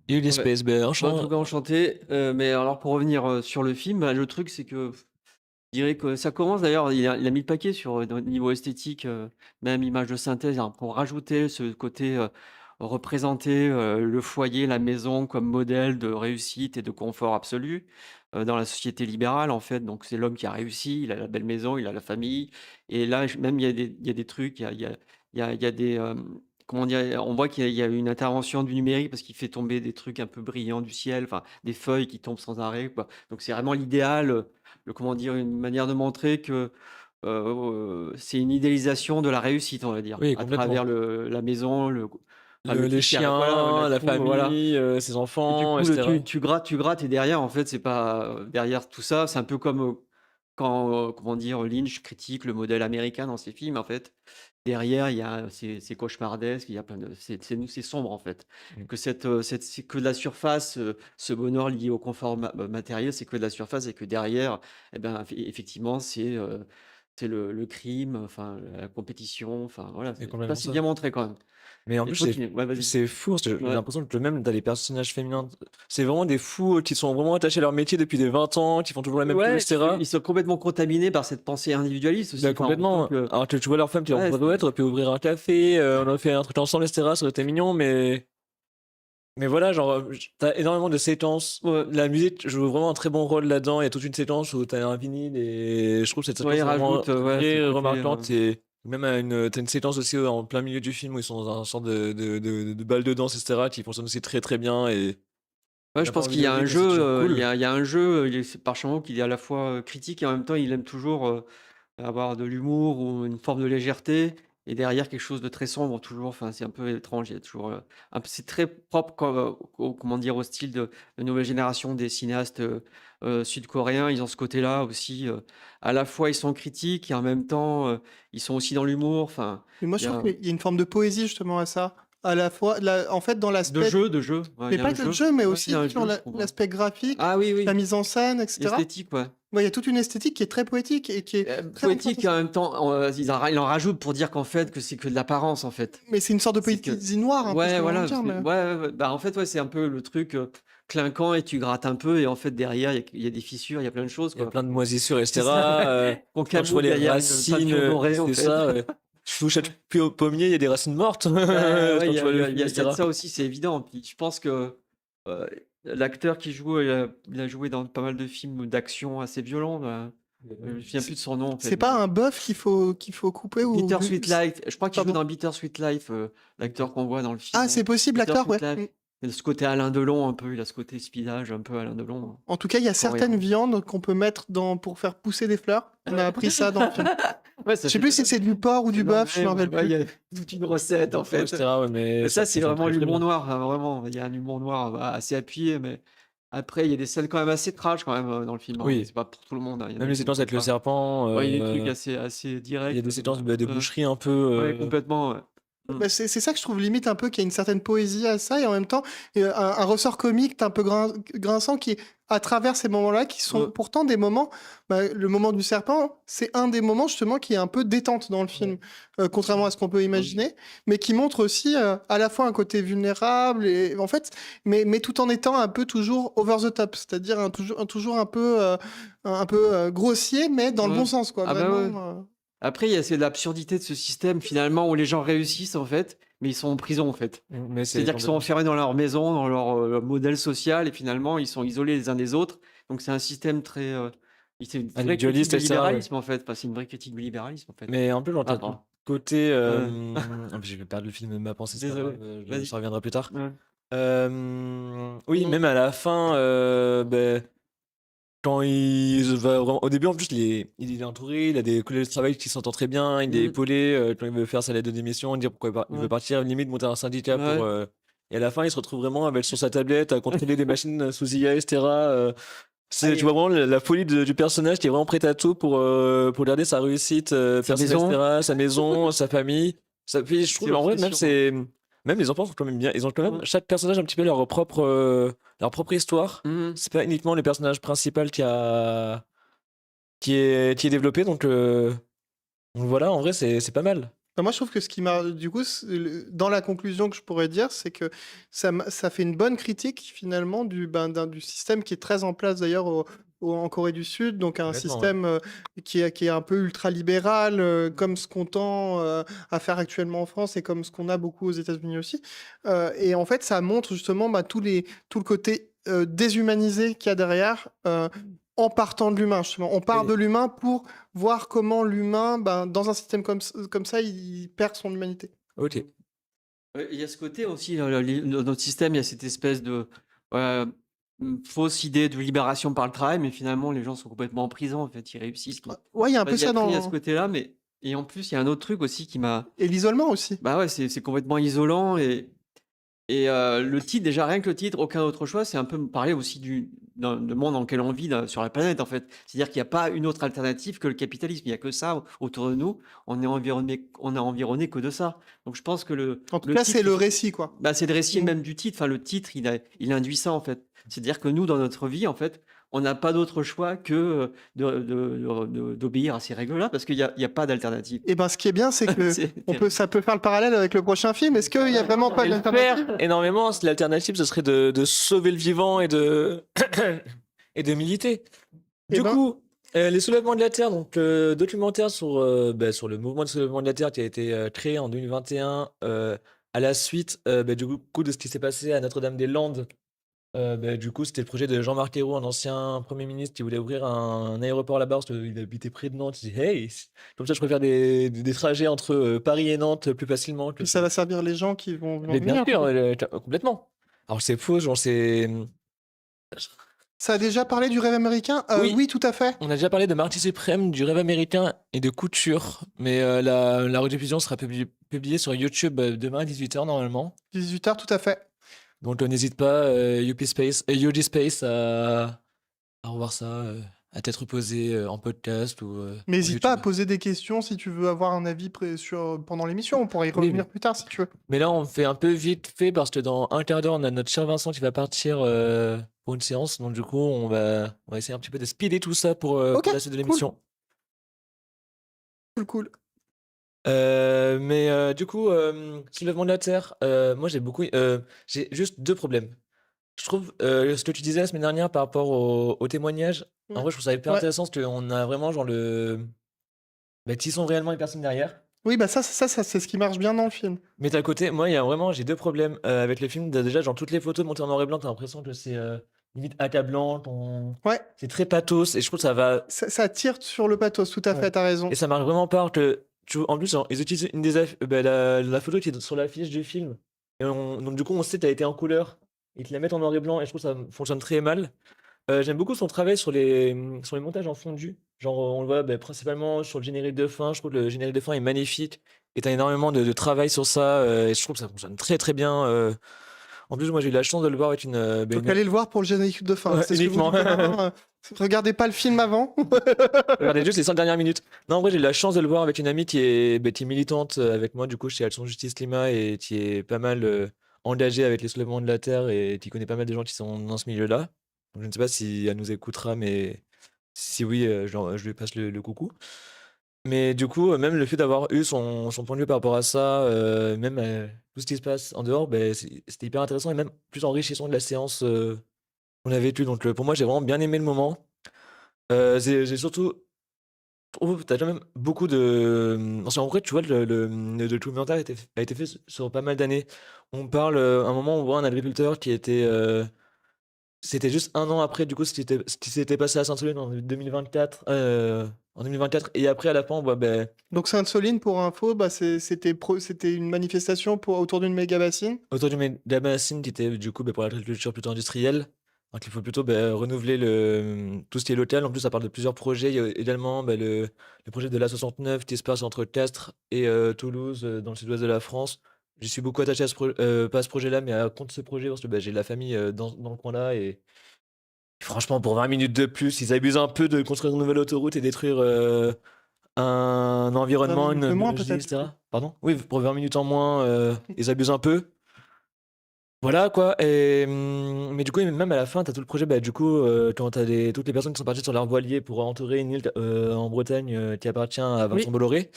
Yo les Ouais. Space Bears, En tout cas, enchanté. Mais alors, pour revenir sur le film, bah, le truc, c'est que je dirais que ça commence d'ailleurs, il a mis le paquet sur au niveau esthétique, même image de synthèse, hein, pour rajouter ce côté, représenter le foyer, la maison comme modèle de réussite et de confort absolu dans la société libérale, en fait. Donc, c'est l'homme qui a réussi, il a la belle maison, il a la famille. Et là, même il y a des trucs, il y a des. Comment dire, on voit qu'il y a une intervention du numérique parce qu'il fait tomber des trucs un peu brillants du ciel, enfin des feuilles qui tombent sans arrêt, quoi. Donc, c'est vraiment l'idéal, comment dire, une manière de montrer que c'est une idéalisation de la réussite, on va dire, Oui, à travers complètement. la maison, enfin, le Les type qui a, voilà, chiens, la tout, voilà. famille, ses Et du enfants, coup, etc. tu grattes et derrière, en fait, c'est pas derrière tout ça, c'est un peu comme quand, comment dire, Lynch critique le modèle américain dans ses films, en fait. Derrière, il y a, c'est cauchemardesque, il y a plein de, c'est sombre, en fait. Mm. Que c'est que de la surface, ce bonheur lié au confort matériel, c'est que de la surface et que derrière, eh ben, effectivement, c'est le crime, enfin, la compétition, enfin, voilà, C'est c'est pas complètement si ça. bien montré quand même. Mais en Et plus, toi, ouais, vas-y. c'est fou, parce que j'ai Ouais. l'impression que même dans les personnages féminins, c'est vraiment des fous qui sont vraiment attachés à leur métier depuis des 20 ans, qui font toujours la même chose, Ouais, etc. ils sont complètement contaminés par cette pensée individualiste aussi. Bah, Enfin, on sent complètement. que Alors que tu vois leur femme qui leur ouais, propose, ouais, t'aurais pu ouvrir un café, on a fait un truc ensemble, etc. Ça aurait été mignon, mais voilà, genre, t'as énormément de séquences. ouais, La musique joue vraiment un très bon rôle là-dedans. Il y a toute une séquence où t'as un vinyle et je trouve que cette ouais, séquence ils est vraiment rajoutent ouais, ce très côté. remarquante. Et même t'as une séquence aussi en plein milieu du film où ils sont dans un sorte de balle de danse, etc. qui fonctionne aussi très très bien. Et Ouais, je la fin pense en qu'il y a un vidéoclip, mais jeu, c'est toujours cool. il y a un jeu, par Chamon qu'il est à la fois critique et en même temps il aime toujours avoir de l'humour ou une forme de légèreté et derrière quelque chose de très sombre toujours. Enfin, c'est un peu étrange. Il y a toujours, c'est très propre comment dire, au style de nouvelle génération des cinéastes sud-coréens. Ils ont ce côté-là aussi. À la fois ils sont critiques et en même temps ils sont aussi dans l'humour. Enfin, Mais moi, il je y trouve a qu'il y a une forme de poésie justement à ça. À la fois, en fait, dans l'aspect, de jeu. Ouais, il mais y a pas un que le jeu. jeu, mais Ouais, il y a aussi un sur jeu, je trouve. Ouais. l'aspect graphique, Ah oui, la oui. mise en scène, etc. Esthétique, ouais. Ouais, il y a toute une esthétique qui est très poétique et qui est très Poétique et en représentative. même temps, ils en rajoutent pour dire qu'en fait, que c'est que de l'apparence, en fait. Mais c'est une sorte de C'est que poésie noire, un peu, ouais, j'aimerais voilà, parce dire. que Mais... ouais, bah, en fait, ouais, c'est un peu le truc, clinquant et tu grattes un peu et en fait, derrière, il y a des fissures, il y a plein de choses, Il y a quoi. plein de moisissures, C'est ça, etc. qu'on Quand tu vois camoufle les derrière une racines, peinture dorée, en c'est fait. ça. Ouais. Tu touches à au pommier, il y a des racines mortes. Bah, ouais, Quand tu vois le film, il y a de etc. ça aussi, c'est évident. Puis je pense que, l'acteur qui joue, il a joué dans pas mal de films d'action assez violents, là. Je me souviens plus de son nom, en fait, C'est pas mais un bœuf qu'il faut couper ou... Bittersweet Life, je crois qu'il joue Pardon. dans Bittersweet Life, l'acteur qu'on voit dans le film, Ah, là. c'est possible, l'acteur, Bittersweet ouais. Life. Il a ce côté Alain Delon un peu, il a ce côté speedage un peu Alain Delon, En tout cas, il y a certaines coréen. viandes qu'on peut mettre pour faire pousser des fleurs. On a appris ça dans le film. Ouais, Je ça sais fait plus si c'est du porc ou du non, bœuf, je ouais, me rappelle ouais, il y plus. a toute une recette en fait. etc. Ouais, mais Et ça, c'est fonctionne vraiment très très l'humour bien. noir, hein, vraiment. Il y a un humour noir assez appuyé, mais après, il y a des scènes quand même assez trash quand même dans le film, hein. Oui, C'est pas pour tout le monde, hein. Il y en a même les qui ne séquences sont avec le pas. serpent, Ouais, il y a des trucs assez il y a directs. des séquences de boucherie un peu. Ouais, complètement. Ouais. Mm. Bah, c'est ça que je trouve limite un peu qu'il y a une certaine poésie à ça et en même temps un ressort comique un peu grinçant qui à travers ces moments-là qui sont Ouais. pourtant des moments le moment du serpent c'est un des moments justement qui est un peu détente dans le film contrairement à ce qu'on peut imaginer mais qui montre aussi à la fois un côté vulnérable et en fait mais tout en étant un peu toujours over the top c'est-à-dire toujours un peu grossier mais dans le Ouais. bon sens quoi Ah bah ouais. vraiment Après, c'est l'absurdité de ce système finalement où les gens réussissent en fait, mais ils sont en prison en fait. Mais c'est C'est-à-dire qu'ils sont complètement. enfermés dans leur maison, dans leur modèle social et finalement ils sont isolés les uns des autres. Donc c'est un système très. C'est une vraie critique Individualiste, du etc. Ouais. libéralisme en fait. Enfin, c'est une vraie critique du libéralisme en fait. Mais un peu, genre, Ah, t'as tout le pardon. côté. Euh, Je vais perdre le film de ma pensée, c'est pas Désolé. grave, Vas-y. ça reviendra plus tard. Ouais. Oui, Mm. même à la fin, ben, quand au début, en plus, il est entouré, il a des collègues de travail qui s'entendent très bien, il est Mmh. épaulé, quand il veut faire sa lettre de démission, dire pourquoi il veut Ouais. partir, limite monter un syndicat Ouais. et à la fin, il se retrouve vraiment avec sur sa tablette à contrôler des machines sous IA, etc. Tu vois vraiment la folie du personnage qui est vraiment prêt à tout pour garder sa réussite Sa personnelle, maison. etc., sa maison, sa famille. Puis je C'est trouve, en vrai, l'obsession. même les enfants sont quand même bien. Ils ont quand même, Ouais. chaque personnage, un petit peu leur propre histoire. Mmh. C'est pas uniquement le personnage principal qui est développé, donc voilà, en vrai, c'est pas mal. Bah, moi, je trouve que ce qui m'a du coup, dans la conclusion que je pourrais dire, c'est que ça fait une bonne critique finalement du système qui est très en place d'ailleurs en Corée du Sud, donc un Complètement, ouais. système qui est un peu ultra-libéral, comme ce qu'on tend à faire actuellement en France et comme ce qu'on a beaucoup aux États-Unis aussi. Et en fait, ça montre justement tout le côté déshumanisé qu'il y a derrière. En partant de l'humain, justement. On part Et de l'humain pour voir comment l'humain, dans un système comme ça, il perd son humanité. Ok. ouais, il y a ce côté aussi, dans notre système, il y a cette espèce de fausse idée de libération par le travail, mais finalement, les gens sont complètement en prison, en fait, ils réussissent. Donc, Ouais, il y a un ouais, peu ça il y a ce dans... côté-là, mais et en plus, il y a un autre truc aussi qui m'a. Et l'isolement aussi. Bah ouais, c'est complètement isolant et le titre, déjà rien que le titre, aucun autre choix, c'est un peu me parler aussi du monde dans lequel on vit sur la planète, en fait. C'est-à-dire qu'il n'y a pas une autre alternative que le capitalisme. Il n'y a que ça autour de nous. On est environné que de ça. Donc je pense que En tout le cas, c'est titre, le récit, quoi. bah, c'est le récit Mm. même du titre. Enfin, le titre, il induit ça, en fait. C'est-à-dire que nous, dans notre vie, en fait, on n'a pas d'autre choix que d'obéir à ces règles-là parce qu'il y a pas d'alternative. Et ben, ce qui est bien, c'est que C'est terrible. ça peut faire le parallèle avec le prochain film. Est-ce qu'il y a vraiment pas Et le d'alternative? faire énormément, l'alternative, ce serait de sauver le vivant et et de militer. Eh Du ben, coup, les soulèvements de la Terre, donc documentaire sur le mouvement de soulèvement de la Terre qui a été créé en 2021 à la suite du coup de ce qui s'est passé à Notre-Dame-des-Landes. Du coup, c'était le projet de Jean-Marc Ayrault, un ancien Premier ministre qui voulait ouvrir un aéroport là-bas parce qu'il habitait près de Nantes. Il dit, hey, comme ça, je peux faire des trajets entre Paris et Nantes plus facilement puis ça va servir les gens qui vont Mais bien venir. sûr, complètement. Alors c'est faux, genre Ça a déjà parlé du rêve américain? Oui. Oui, tout à fait. On a déjà parlé de Marty Suprême, du rêve américain et de couture, mais la rediffusion sera publiée sur YouTube demain à 18h normalement. 18h, tout à fait. Donc n'hésite pas, UG Space à revoir ça, à tête reposée en podcast ou Mais sur n'hésite pas à YouTube. poser des questions si tu veux avoir un avis pendant l'émission. On pourra y Oui, revenir oui. plus tard si tu veux. Mais là, on fait un peu vite fait parce que dans un quart d'heure, on a notre cher Vincent qui va partir pour une séance. Donc du coup, on va essayer un petit peu de speeder tout ça pour Ok, la suite de cool. l'émission. Cool. Mais du coup, soulèvement de la Terre, moi j'ai juste deux problèmes. Je trouve ce que tu disais la semaine dernière par rapport au témoignage, en Ouais. vrai, je trouve ça hyper Ouais. intéressant parce qu'on a vraiment genre qui sont réellement les personnes derrière. Oui, bah ça c'est ce qui marche bien dans le film. Mais d'un côté, moi, j'ai deux problèmes avec le film. Déjà, genre toutes les photos montées en noir et blanc, t'as l'impression que c'est limite accablant, Ouais, c'est très pathos et je trouve que ça va. ça tire sur le pathos, tout à Ouais. fait, t'as raison. Et ça marche vraiment pas que en plus genre, ils utilisent une la photo qui est sur l'affiche du film et donc du coup on sait qu'elle a été en couleur, ils te la mettent en noir et blanc et je trouve que ça fonctionne très mal. J'aime beaucoup son travail sur les montages en fondu, genre on le voit principalement sur le générique de fin. Je trouve que le générique de fin est magnifique et t'as énormément de travail sur ça et je trouve que ça fonctionne très très bien. En plus moi j'ai eu la chance de le voir avec Donc allez le voir pour le générique de fin. Ouais, C'est ce que vous uniquement. dites demain, regardez pas le film avant. Regardez juste les 5 dernières minutes. Non, en vrai, j'ai eu la chance de le voir avec une amie qui est militante avec moi, du coup, chez Action Justice Climat et qui est pas mal engagée avec les soulèvements de la Terre et qui connaît pas mal de gens qui sont dans ce milieu-là. Donc, je ne sais pas si elle nous écoutera, mais si oui, je lui passe le coucou. Mais du coup, même le fait d'avoir eu son point de vue par rapport à ça, même tout ce qui se passe en dehors, c'était hyper intéressant et même plus enrichissant de la séance qu'on a vécue. Donc, pour moi, j'ai vraiment bien aimé le moment. J'ai surtout trouve, t'as quand même beaucoup de. Parce qu'en vrai, tu vois, le documentaire a été fait sur pas mal d'années. On parle, à un moment, on voit un agriculteur qui était. C'était juste un an après, du coup, ce qui s'était passé à Sainte-Soline en 2024. En 2024. Et après, à la fin, on voit. Donc Sainte-Soline, pour info, c'était une manifestation autour d'une méga bassine. Autour du Méga-Bassine, qui était, du coup, pour l'agriculture plutôt industrielle. Donc il faut plutôt, renouveler tout ce qui est l'hôtel. En plus, ça parle de plusieurs projets. Il y a également, le projet de l'A69 qui se passe entre Castres et Toulouse, dans le sud-ouest de la France. Je suis beaucoup attaché à pas à ce projet-là, mais contre ce projet parce que, j'ai de la famille, dans le coin-là et franchement, pour 20 minutes de plus, ils abusent un peu de construire une nouvelle autoroute et détruire, un 20 environnement, minutes de une moins biologie et peut-être du coup. cetera. Pardon? Oui, pour 20 minutes en moins, ils abusent un peu. Voilà quoi mais du coup, même à la fin, tu as tout le projet, du coup, quand tu as toutes les personnes qui sont parties sur leur voilier pour entourer une île, en Bretagne, qui appartient à Vincent Oui, Bolloré.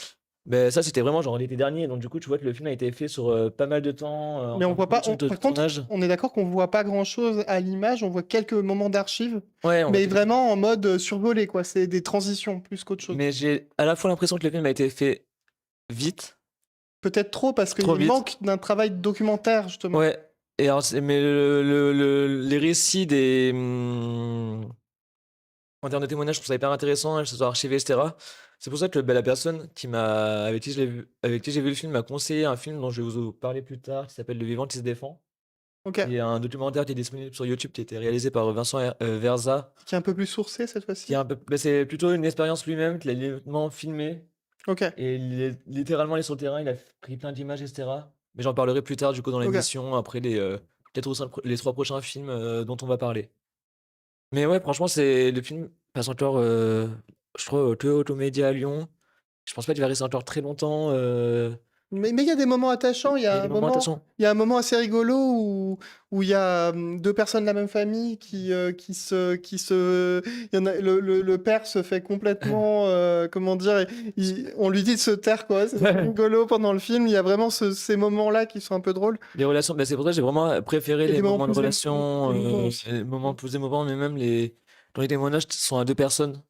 Ça, c'était vraiment genre l'été dernier, donc du coup, tu vois que le film a été fait sur, pas mal de temps, en mais on termes de voit pas. production, de Par contre, tournage. on est d'accord qu'on voit pas grand-chose à l'image. On voit quelques moments d'archives, Ouais, on va mais quelques vraiment en mode survolé, quoi. C'est des transitions plus qu'autre chose. mais j'ai à la fois l'impression que le film a été fait vite, Peut-être trop parce trop qu'il vite. manque d'un travail documentaire justement. Ouais et alors mais les récits en termes de témoignages, je trouve ça hyper intéressant, que ce soit archivé, et cetera. C'est pour ça que, la personne avec qui j'ai vu le film m'a conseillé un film dont je vais vous parler plus tard, qui s'appelle Le Vivant qui se défend. Ok. Il y a un documentaire qui est disponible sur YouTube, qui a été réalisé par Vincent Verza, Qui est un peu plus sourcé cette qui est fois-ci. un peu c'est plutôt une expérience lui-même, qu'il a littéralement filmé Ok. et il est littéralement allé sur le terrain, il a pris plein d'images, et cetera. Mais j'en parlerai plus tard, du coup, dans Ok. l'émission, après peut-être les 3 prochains films, dont on va parler. Mais ouais, franchement, c'est le film passe encore, je crois, au Théâtre Automédia à Lyon. Je pense pas qu'il va rester encore très longtemps, Mais il y a des moments attachants. il y a des moments attachants. Il y a un moment assez rigolo où il y a deux personnes de la même famille il y en a, le père se fait complètement, comment dire, on lui dit de se taire, quoi. C'est rigolo pendant le film. Il y a vraiment ces moments-là qui sont un peu drôles. Les relations, c'est pour ça que j'ai vraiment préféré Et les des moments moments de plus relation, émouvants aussi. les moments plus émouvants, mais même dans les témoignages qui sont à 2 personnes.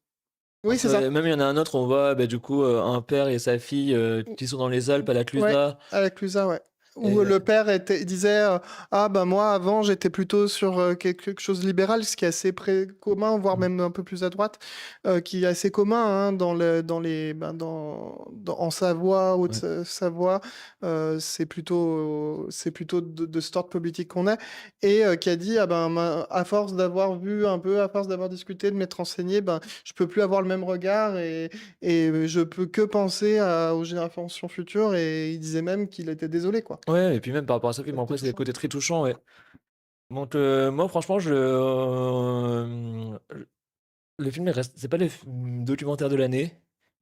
Oui, c'est ça. Même il y en a un autre, on voit, du coup, un père et sa fille, qui sont dans les Alpes, à la Ouais, Clusaz à la Clusa, ouais. Où et le père disait ah ben moi avant j'étais plutôt sur quelque chose de libéral, ce qui est assez commun, voire même un peu plus à droite, qui est assez commun hein, en Savoie, ouais. Haute-Savoie, c'est plutôt de ce ordre politique qu'on est, et qui a dit ah ben à force d'avoir vu un peu, à force d'avoir discuté, de m'être renseigné, ben je peux plus avoir le même regard et je peux que penser aux générations futures. Et il disait même qu'il était désolé, quoi. Ouais et puis même par rapport à sa fille, Ça, bon c'était après c'est le touchant. côté très touchant, ouais. Donc moi franchement le film il reste c'est pas le documentaire de l'année,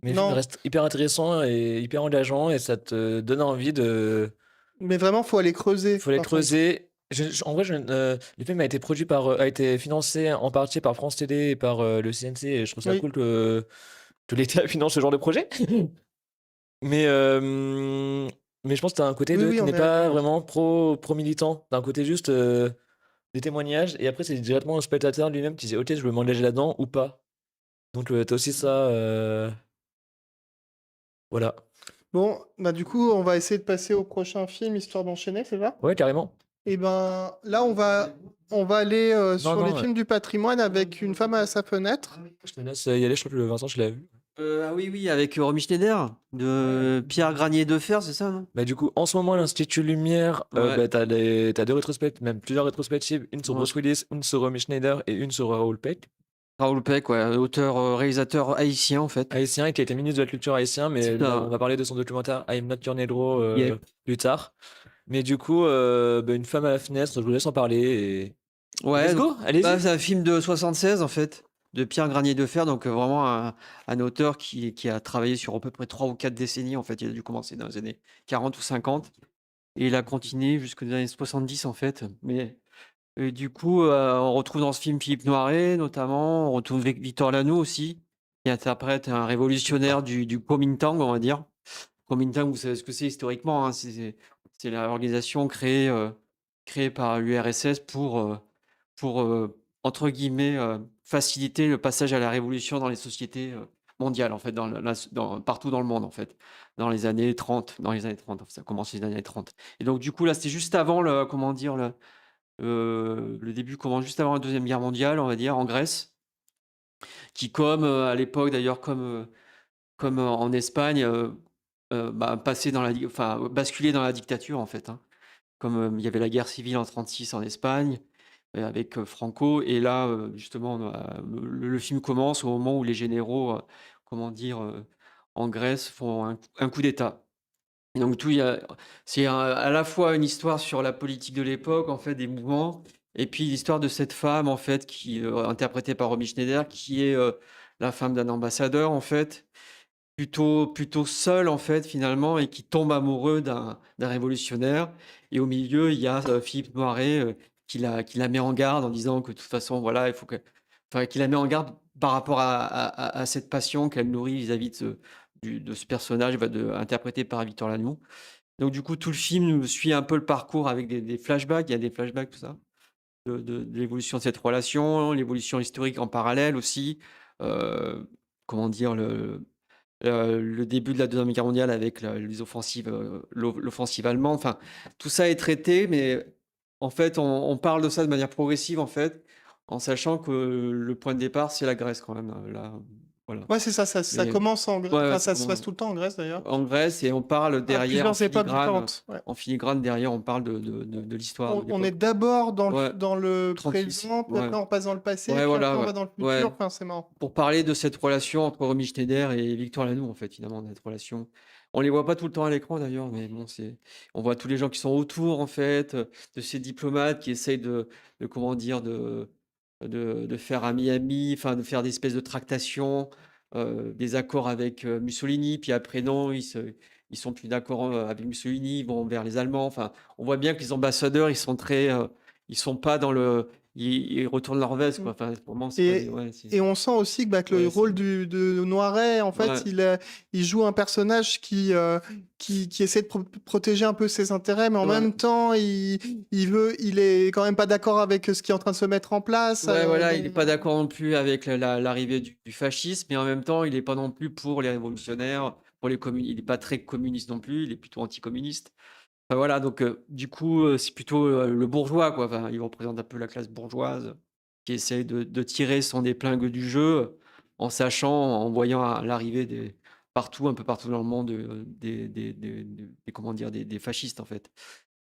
mais le film Non, reste hyper intéressant et hyper engageant et ça te donne envie de mais vraiment, faut aller creuser, faut aller par contre. creuser. En vrai, le film a été a été financé en partie par France Télé et par le CNC et je trouve ça Oui, cool que l'État finance ce genre de projet. Mais, mais je pense que tu as un côté oui, oui, qui on n'est est d'accord. pas vraiment pro-militant. Tu as un côté juste des témoignages et après c'est directement au spectateur lui-même qui dit ok, je veux m'engager là-dedans ou pas. Donc tu as aussi ça. Voilà. Bon, bah du coup, on va essayer de passer au prochain film, histoire d'enchaîner, c'est ça? Ouais, carrément. Et ben là, on va aller Non, sur les non, films du patrimoine avec Une femme à sa fenêtre. je te laisse y aller. Je crois que le Vincent, je l'ai vu. Ah oui, oui, avec Romy Schneider, de Pierre Granier de Fer, c'est ça, non? Du coup, en ce moment, l'Institut Lumière, Ouais, t'as deux rétrospectives, même plusieurs rétrospectives, une sur ouais. Bruce Willis, une sur Romy Schneider et une sur Raoul Peck, Raoul Peck, ouais, auteur, réalisateur haïtien, en fait. haïtien, et qui a été ministre de la Culture haïtien, mais C'est on ça. va parler de son documentaire I'm Not Your Negro Yep. plus tard. Mais du coup, Une femme à la fenêtre, je vous laisse en parler et Ouais, let's donc, go, bah, allez-y. c'est un film de 76, en fait, de Pierre Granier de Fer, donc vraiment un auteur qui a travaillé sur à peu près 3 ou 4 décennies, en fait. Il a dû commencer dans les années 40 ou 50 et il a continué jusqu'aux années 70, en fait. Mais et du coup, on retrouve dans ce film Philippe Noiret, notamment, on retrouve Victor Lanoux aussi, qui interprète un révolutionnaire du Kuomintang, on va dire. Kuomintang, vous savez ce que c'est historiquement, hein, c'est l'organisation créée par l'URSS pour, entre guillemets, «faciliter le passage à la révolution dans les sociétés, mondiales», en fait, partout dans le monde, en fait, dans les années 30, ça a commencé dans les années 30 et donc du coup, là, c'était juste avant comment dire? Le début commence juste avant la deuxième guerre mondiale, on va dire, en Grèce, qui comme, à l'époque d'ailleurs, comme, en Espagne, passait dans la di enfin, basculait dans la dictature, en fait, hein. Comme, il y avait la guerre civile en 36 en Espagne avec Franco. Et là, justement, le film commence au moment où les généraux, comment dire, en Grèce font un coup d'État. Et donc c'est à la fois une histoire sur la politique de l'époque, en fait, des mouvements, et puis l'histoire de cette femme, en fait, interprétée par Romy Schneider, qui est la femme d'un ambassadeur, en fait, plutôt seul, en fait, finalement, et qui tombe amoureux d'un révolutionnaire. Et au milieu, il y a Philippe Noiret, qui la met en garde en disant que de toute façon, voilà, il faut que, enfin, qui la met en garde par rapport à cette passion qu'elle nourrit vis-à-vis de ce personnage, interprété par Victor Lanoux. Donc du coup, tout le film nous suit un peu le parcours avec des flashbacks. Il y a des flashbacks, tout ça, de l'évolution de cette relation, l'évolution historique en parallèle aussi. Comment dire, le début de la Deuxième Guerre mondiale avec les offensives, l'offensive allemande. Enfin, tout ça est traité, mais en fait, on parle de ça de manière progressive, en fait, en sachant que le point de départ, c'est la Grèce quand même. Là, voilà. Ouais, c'est ça, ça Mais commence en Grèce. ouais, Enfin, ouais, ça se passe tout le temps en Grèce d'ailleurs. en Grèce, et on parle À derrière plusieurs époques différentes. Ouais. en filigrane derrière, on parle de l'histoire de On est l'époque. d'abord Ouais, dans le 36. présent, puis Ouais, après on passe dans le passé, ouais, puis après voilà, on ouais. va dans le Ouais. futur. Enfin, c'est marrant. Pour parler de cette relation entre Romy Schneider et Victor Lanoux, en fait, finalement, cette relation. On les voit pas tout le temps à l'écran d'ailleurs, mais bon, on voit tous les gens qui sont autour, en fait, de ces diplomates qui essayent comment dire, de faire ami-ami, enfin, de faire des espèces de tractations, des accords avec Mussolini, puis après, non, ils sont plus d'accord avec Mussolini, ils vont vers les Allemands. Enfin, on voit bien que les ambassadeurs, ils sont très, ils sont pas dans le, ils retournent leur veste, quoi. Enfin, pour moi, c'est pas des, ouais, Et on sent aussi que, que le ouais, rôle de Noiret, en fait, ouais, il joue un personnage qui essaie de protéger un peu ses intérêts, mais en ouais. même temps, il est quand même pas d'accord avec ce qui est en train de se mettre en place. Ouais, voilà, il n'est pas d'accord non plus avec l'arrivée du fascisme, mais en même temps, il n'est pas non plus pour les révolutionnaires, pour les communistes. Il n'est pas très communiste non plus, il est plutôt anticommuniste. Enfin, voilà, donc du coup, c'est plutôt le bourgeois, quoi. Enfin, il représente un peu la classe bourgeoise qui essaye de tirer son épingle du jeu, en sachant, en voyant l'arrivée un peu partout dans le monde, comment dire, des fascistes, en fait.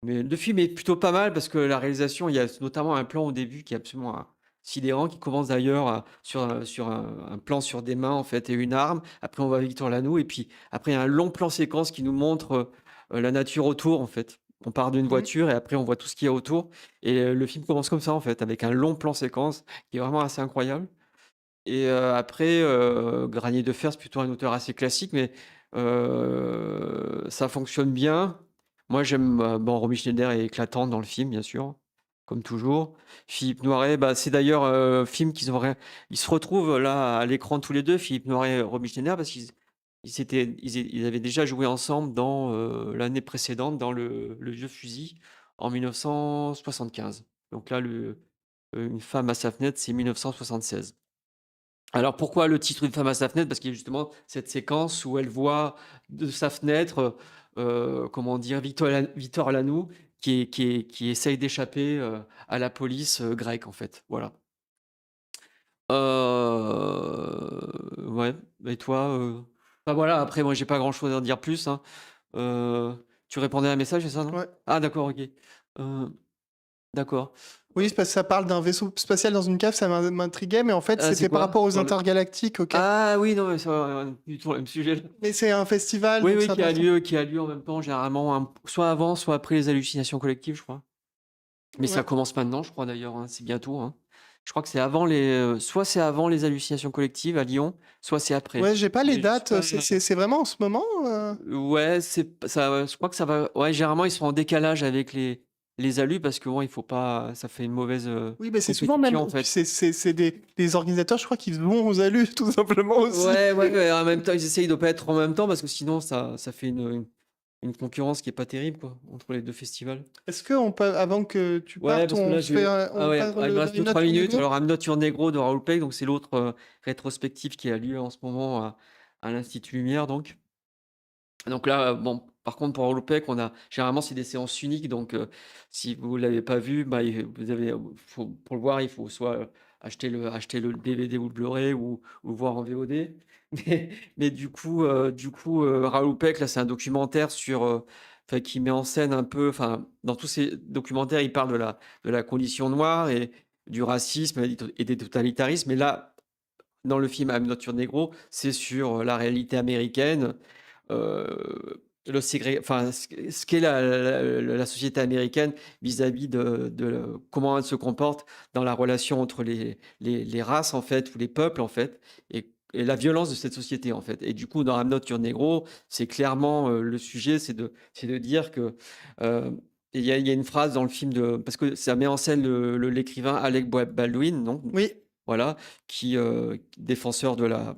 Mais le film est plutôt pas mal parce que la réalisation, il y a notamment un plan au début qui est absolument sidérant, qui commence d'ailleurs sur un plan sur des mains, en fait, et une arme. Après, on voit Victor Lanoux, et puis après, il y a un long plan séquence qui nous montre la nature autour, en fait. On part d'une Mhm. voiture et après, on voit tout ce qu'il y a autour. Et le film commence comme ça, en fait, avec un long plan séquence qui est vraiment assez incroyable. Et après, Granier de Fer, c'est plutôt un auteur assez classique, mais ça fonctionne bien. Moi, j'aime, bon, Romy Schneider est éclatante dans le film, bien sûr, comme toujours. Philippe Noiret, bah, c'est d'ailleurs un film ils se retrouvent là à l'écran tous les deux, Philippe Noiret et Romy Schneider, parce ils avaient déjà joué ensemble dans l'année précédente dans le Vieux Fusil en 1975. Donc là, Une femme à sa fenêtre, c'est 1976. Alors pourquoi le titre Une femme à sa fenêtre? Parce qu'il y a justement cette séquence où elle voit de sa fenêtre, comment dire, Victor Lanoux qui essaye d'échapper, à la police, grecque, en fait, voilà. Ouais, et toi, enfin voilà, après moi j'ai pas grand-chose à en dire plus, hein. Tu répondais à un message, c'est ça, non? Ouais. Ah d'accord, OK. D'accord. Oui, c'est parce que ça parle d'un vaisseau spatial dans une cave, ça m'intriguait, mais en fait, Ah, c'est c'était par quoi? rapport aux Sur le intergalactiques, ok. Ah oui, non, mais ça va, du tout le même sujet, là. Mais c'est un festival, Oui, donc oui, c'est intéressant. qui a lieu en même temps, généralement, soit avant, soit après les hallucinations collectives, je crois. Mais ça Ouais. commence maintenant, je crois d'ailleurs, hein, c'est bientôt, hein. Je crois que c'est avant soit c'est avant les hallucinations collectives à Lyon, soit c'est après. Ouais, j'ai pas les Mais je sais dates, pas, c'est vraiment en ce moment ouais, ça, je crois que ça va. Ouais, généralement ils sont en décalage avec les allus parce que bon, il faut pas, ça fait une mauvaise Oui, mais c'est souvent même, compétition en fait. c'est des organisateurs, je crois, qui vont aux allus, tout simplement aussi. Ouais, ouais, ouais, en même temps, ils essayent de pas être en même temps parce que sinon ça fait une concurrence qui est pas terrible, quoi, entre les deux festivals. Est-ce qu'on peut, avant que tu Ouais, partes, parce que là, ah on ouais, parle il me de reste que Une 3 Nature minutes. Negro? Alors, I'm Not Your Negro de Raoul Peck, donc c'est l'autre rétrospective qui a lieu en ce moment à l'Institut Lumière, donc. Donc là, bon, par contre, pour Raoul Peck, généralement, c'est des séances uniques, donc si vous l'avez pas vu, bah, pour le voir, il faut soit acheter le DVD ou le Blu-ray ou voir en VOD. Mais du coup, Raoul Peck, là, c'est un documentaire sur enfin, qui met en scène un peu, enfin, dans tous ces documentaires, il parle de la condition noire et du racisme et des totalitarismes. Et là, dans le film I'm Not Your Negro, c'est sur la réalité américaine, enfin, ce qu'est la société américaine vis-à-vis comment elle se comporte dans la relation entre les races, en fait, ou les peuples, en fait, et la violence de cette société, en fait. Et du coup, dans I'm Not Your Negro, c'est clairement le sujet, c'est de dire que. Il y a une phrase dans le film parce que ça met en scène l'écrivain Alec Baldwin, non? Oui. Voilà, défenseur de la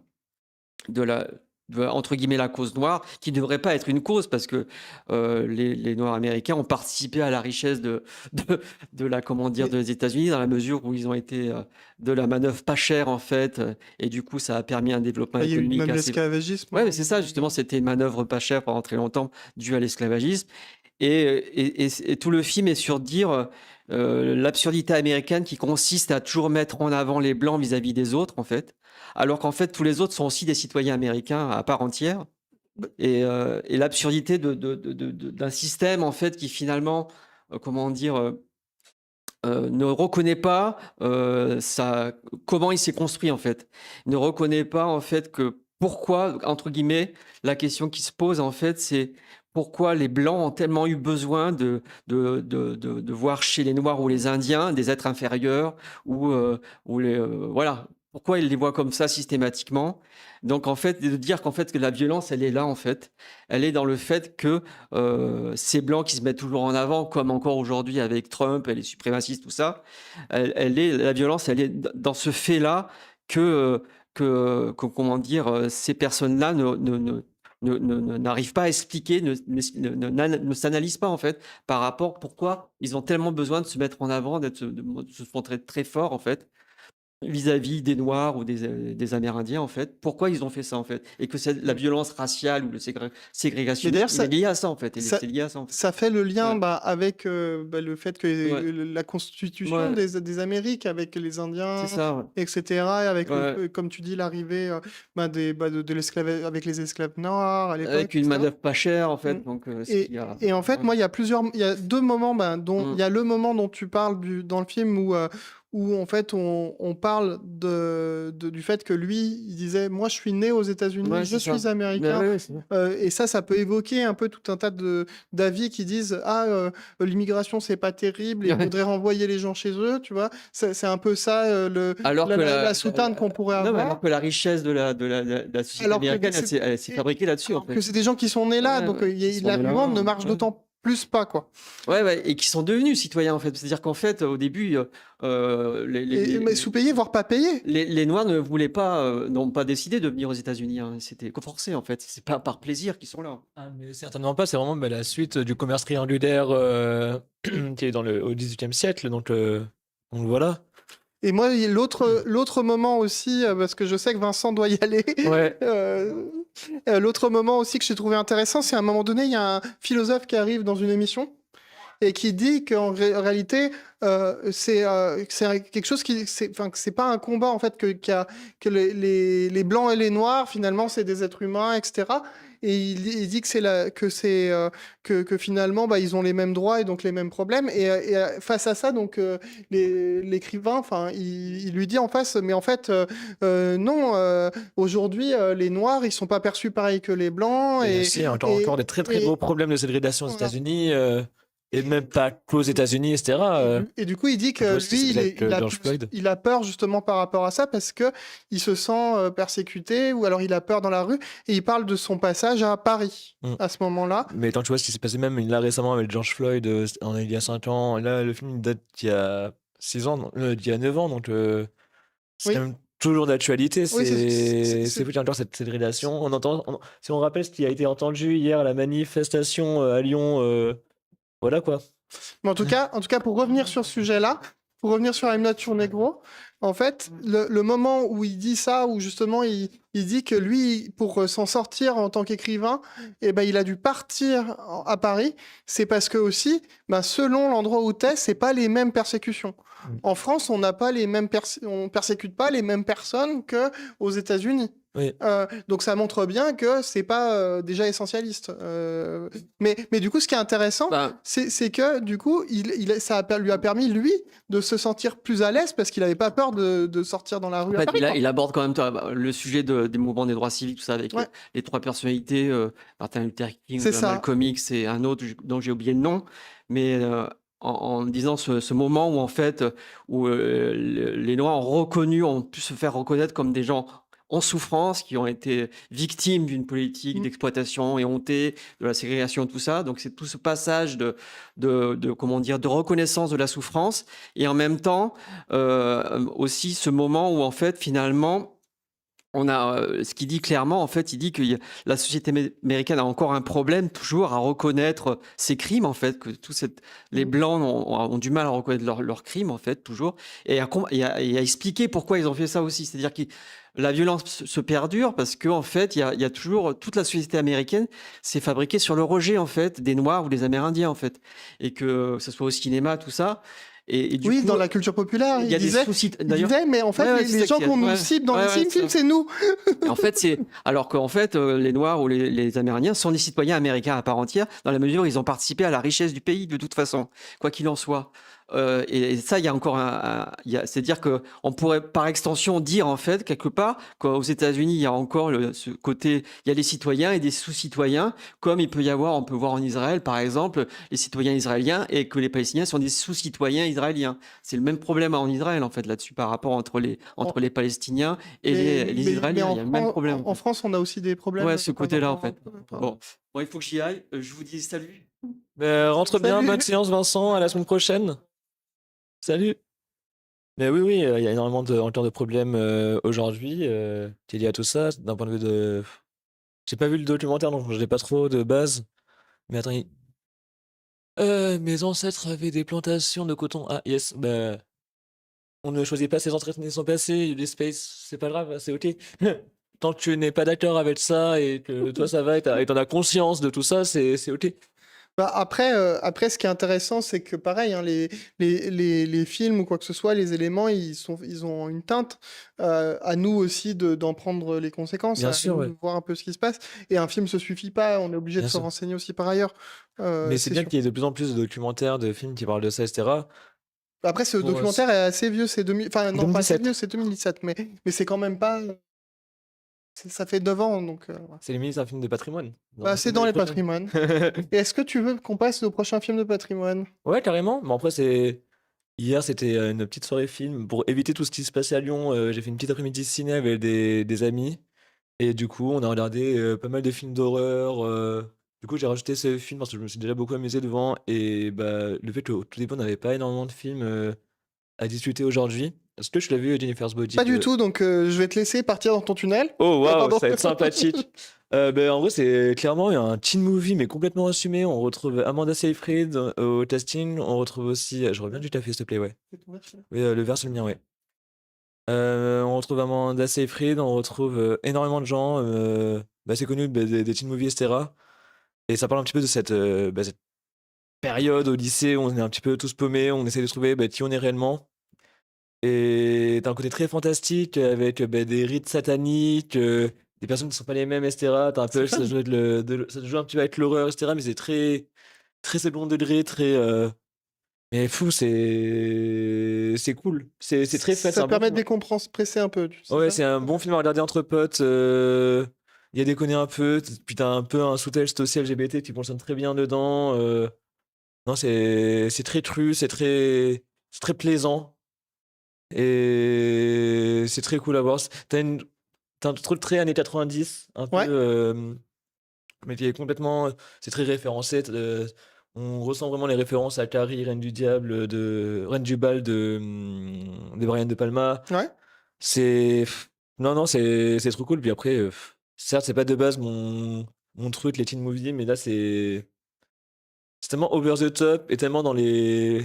entre guillemets «la cause noire», qui ne devrait pas être une cause parce que, les noirs américains ont participé à la richesse de de la comment dire? Mais Des États-Unis dans la mesure où ils ont été, de la manœuvre pas chère en fait, et du coup ça a permis un développement il y a eu économique même assez. l'esclavagisme, Ouais, hein, mais c'est ça justement, c'était une manœuvre pas chère pendant très longtemps due à l'esclavagisme. Et tout le film est sur dire, l'absurdité américaine qui consiste à toujours mettre en avant les blancs vis-à-vis des autres, en fait, alors qu'en fait, tous les autres sont aussi des citoyens américains à part entière. Et l'absurdité d'un système, en fait, qui finalement, comment dire? Ne reconnaît pas, comment il s'est construit, en fait. Ne reconnaît pas, en fait, que pourquoi, entre guillemets, la question qui se pose, en fait, c'est pourquoi les blancs ont tellement eu besoin de voir chez les noirs ou les indiens des êtres inférieurs ou voilà. Pourquoi ils les voient comme ça systématiquement? Donc en fait, de dire qu'en fait que la violence, elle est là, en fait. Elle est dans le fait que ces blancs qui se mettent toujours en avant, comme encore aujourd'hui avec Trump et les suprémacistes, tout ça, la violence, elle est dans ce fait-là comment dire, ces personnes-là n'arrivent pas à expliquer, ne s'analysent pas en fait par rapport pourquoi ils ont tellement besoin de se mettre en avant, de se montrer très fort en fait vis-à-vis des Noirs ou des Amérindiens, en fait. Pourquoi ils ont fait ça, en fait? Et que c'est la violence raciale ou le mais d'ailleurs, ségrégationnisme, il est lié à ça, en fait. ça, C'est lié à ça, en fait. ça fait le lien Ouais, avec le fait que ouais, la constitution ouais, des Amériques, avec les c'est Indiens, ça, ouais. etc., et avec, Ouais, comme tu dis, l'arrivée de l'esclavage, avec les esclaves noirs à l'époque, avec une etc. main-d'œuvre pas chère, en Mm. fait, donc ce Et, qui a. et en fait, Ouais. moi, il y a deux moments, il y Mm. a le moment dont tu parles dans le film où en fait on parle du fait que lui, il disait, moi je suis né aux États-Unis, Ouais, je c'est suis ça. Ouais, américain. ouais, c'est ça. Et ça peut évoquer un peu tout un tas d'avis qui disent, ah, l'immigration c'est pas terrible et il Ouais. faudrait renvoyer les gens chez eux, tu vois. C'est un peu ça, Alors que la soutane qu'on pourrait non, mais alors avoir. que la richesse de la société Alors que américaine, c'est elle s'est fabriquée là-dessus, en alors que fait. c'est des gens qui sont nés là, Ouais, donc ouais. Qui sont nés l'argument là-bas. ne marche Ouais. d'autant plus pas, quoi. Ouais, ouais, et qui sont devenus citoyens, en fait. C'est-à-dire qu'en fait, au début, Mais sous-payés, voire pas payés. les Noirs ne voulaient pas, n'ont pas décidé de venir aux États-Unis, hein. C'était forcé, en fait. C'est pas par plaisir qu'ils sont là. Ah, mais certainement pas, c'est vraiment la suite du commerce triangulaire qui est au XVIIIe siècle, donc voilà. Et moi, l'autre moment aussi, parce que je sais que Vincent doit y aller, Ouais. l'autre moment aussi que j'ai trouvé intéressant, c'est à un moment donné, il y a un philosophe qui arrive dans une émission et qui dit en réalité, c'est quelque chose enfin, que c'est pas un combat en fait, que les blancs et les noirs finalement c'est des êtres humains, etc. Et il dit que que finalement bah, ils ont les mêmes droits et donc les mêmes problèmes. Face à ça, donc l'écrivain, enfin, il lui dit en face, mais en fait non, aujourd'hui les noirs ils sont pas perçus pareil que les blancs Et aussi, il y a encore des très très gros problèmes de ségrégation aux voilà. États-Unis, et même pas qu'aux États-Unis, etc. Et du coup, il dit Je que vois si lui, c'est avec George Floyd. il a peur justement par rapport à ça parce que il se sent persécuté ou alors il a peur dans la rue et il parle de son passage à Paris à ce moment-là. Mais quand tu vois ce qui s'est passé même là récemment avec George Floyd, il y a 5 ans, là le film il date d'il y a 6 ans, d'il y a 9 ans, donc c'est Oui, quand même toujours d'actualité. oui, C'est fou qu'il y a encore cette ségrégation. Si on rappelle ce qui a été entendu hier à la manifestation à Lyon, voilà quoi. mais en tout cas, pour revenir sur ce sujet-là, pour revenir sur I'm Not Your Negro, en fait, le moment où il dit ça, où justement il dit que lui, pour s'en sortir en tant qu'écrivain, eh ben, il a dû partir à Paris, c'est parce que aussi, ben, selon l'endroit où t'es, c'est pas les mêmes persécutions. En France, on n'a pas les mêmes on persécute pas les mêmes personnes que aux États-Unis. Oui. Donc ça montre bien que c'est pas déjà essentialiste. Mais du coup, ce qui est intéressant, Ben, c'est que du coup, lui a permis, lui, de se sentir plus à l'aise parce qu'il n'avait pas peur de sortir dans la en rue à fait, Paris, quoi. il aborde quand même le sujet des mouvements des droits civiques, tout ça, avec Ouais, les trois personnalités, Martin Luther King, c'est ça. Malcolm X et un autre dont j'ai oublié le nom. Mais en disant ce moment où, en fait, où les Noirs ont pu se faire reconnaître comme des gens en souffrance, qui ont été victimes d'une politique Mm. d'exploitation éhontée, de la ségrégation, tout ça. Donc, c'est tout ce passage comment dire, de reconnaissance de la souffrance. Et en même temps, aussi ce moment où, en fait, finalement, on a ce qu'il dit clairement, en fait, il dit que la société américaine a encore un problème toujours à reconnaître ses crimes, en fait, que les Mm. Blancs ont du mal à reconnaître leurs crimes, en fait, toujours, et à expliquer pourquoi ils ont fait ça aussi. C'est-à-dire que la violence se perdure parce que, en fait, il y a toujours toute la société américaine s'est fabriquée sur le rejet, en fait, des Noirs ou des Amérindiens, en fait, et que ce soit au cinéma, tout ça. Et du Oui, coup, dans la culture populaire, il y a des soucis. il D'ailleurs, disait, mais en fait, ouais, ouais, les c'est ça gens qu'il y a. qu'on nous Ouais, cible dans ouais, les ouais, films, c'est nous. et en fait, alors qu'en fait, les Noirs ou les Amérindiens sont des citoyens américains à part entière, dans la mesure où ils ont participé à la richesse du pays, de toute façon, quoi qu'il en soit. Et ça, il y a encore c'est-à-dire que on pourrait, par extension, dire, en fait, quelque part, qu'aux États-Unis, il y a encore ce côté, il y a les citoyens et des sous-citoyens, comme on peut voir en Israël, par exemple, les citoyens israéliens, et que les Palestiniens sont des sous-citoyens israéliens. C'est le même problème en Israël, en fait, là-dessus, par rapport entre En- les Palestiniens et les mais Israéliens. Il y a le même problème, en En fait. France, on a aussi des problèmes Ouais, ce par côté-là, en rapport fait. Bon, il faut que j'y aille. Je vous dis salut. Rentre bien, Salut. bonne séance, Vincent. À la semaine prochaine. Salut. Mais oui, oui, il y a énormément encore de problèmes aujourd'hui qui est lié à tout ça. D'un point de vue de. J'ai pas vu le documentaire, donc je n'ai pas trop de base. Mais attends, mes ancêtres avaient des plantations de coton. Ah, yes, bah. On ne choisit pas ses entraînements sont passés, des space, c'est pas grave, c'est ok. Tant que tu n'es pas d'accord avec ça et que toi ça va et t'en as conscience de tout ça, c'est ok. Bah, après, ce qui est intéressant, c'est que pareil, hein, les films ou quoi que ce soit, les éléments, ils ont une teinte. À nous aussi d'en prendre les conséquences, Bien à sûr, nous ouais, de voir un peu ce qui se passe. Et un film se suffit pas, on est obligé de bien se sûr. renseigner aussi par ailleurs. Mais c'est C'est bien sûr. qu'il y ait de plus en plus de documentaires, de films qui parlent de ça, etc. Après, ce Pour, documentaire est assez vieux, c'est 2000... Enfin, non, pas assez 2017. vieux, c'est 2017, mais c'est quand même pas... Ça fait 9 ans, donc... ouais. C'est limite un film de patrimoine. Bah, c'est dans les patrimoines. Et est-ce que tu veux qu'on passe au prochain film de patrimoine? Ouais, carrément. Mais après, c'est. Hier, c'était une petite soirée film. Pour éviter tout ce qui se passait à Lyon, j'ai fait une petite après-midi ciné avec des amis. Et du coup, on a regardé pas mal de films d'horreur. Du coup, j'ai rajouté ce film parce que je me suis déjà beaucoup amusé devant. Et bah, le fait qu'au tout début, on n'avait pas énormément de films à discuter aujourd'hui. Est-ce que je l'ai vu, Jennifer's Body Pas du tout, donc je vais te laisser partir dans ton tunnel. Oh waouh, Pardon. ça va être sympathique. En vrai, c'est clairement un teen movie, mais complètement assumé. On retrouve Amanda Seyfried au casting. On retrouve aussi. Je reviens du café, s'il te plaît, ouais. Oui, le verre, c'est le mien, ouais. On retrouve Amanda Seyfried, on retrouve énormément de gens, assez connus des teen movies, etc. Et ça parle un petit peu de cette période au lycée où on est un petit peu tous paumés, on essaie de trouver qui on est réellement. Et t'as un côté très fantastique avec des rites sataniques, des personnes qui ne sont pas les mêmes, etc. T'as un peu, C'est fun. ça joue un petit peu avec l'horreur, etc. Mais c'est très, très second degré, très. Mais fou, c'est cool. C'est très fun, c'est Ça un bon permet film. de décompresser un peu, c'est Ouais, ça? c'est un bon film à regarder entre potes. Il y a déconné un peu, puis t'as un peu un sous-texte aussi LGBT qui fonctionne très bien dedans. Non, c'est très cru, c'est très plaisant et c'est très cool à voir. T'as un truc très années 90, un peu, Ouais. mais qui est complètement, c'est très référencé. On ressent vraiment les références à Carrie, Reine du bal de Brian De Palma. Ouais. C'est non, non, c'est trop cool. Puis après, certes, c'est pas de base mon truc, les teen movies, mais là, c'est tellement over the top et tellement dans les.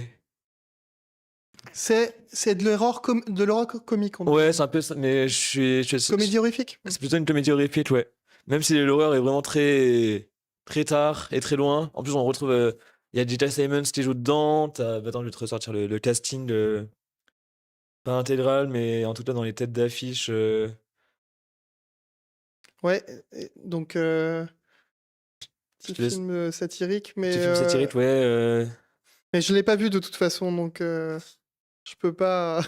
C'est de l'horreur comique, on dit. Ouais, c'est un peu ça, mais Comédie horrifique. c'est plutôt une comédie horrifique, ouais. Même si l'horreur est vraiment très, très tard et très loin. En plus, on retrouve. Il y a J.K. Simmons qui joue dedans. Attends, je vais te ressortir le casting, pas intégral, mais en tout cas dans les têtes d'affiche. Ouais, donc Je petit te laisse. film satirique, Petit film satirique, ouais. mais je l'ai pas vu de toute façon, donc je peux pas,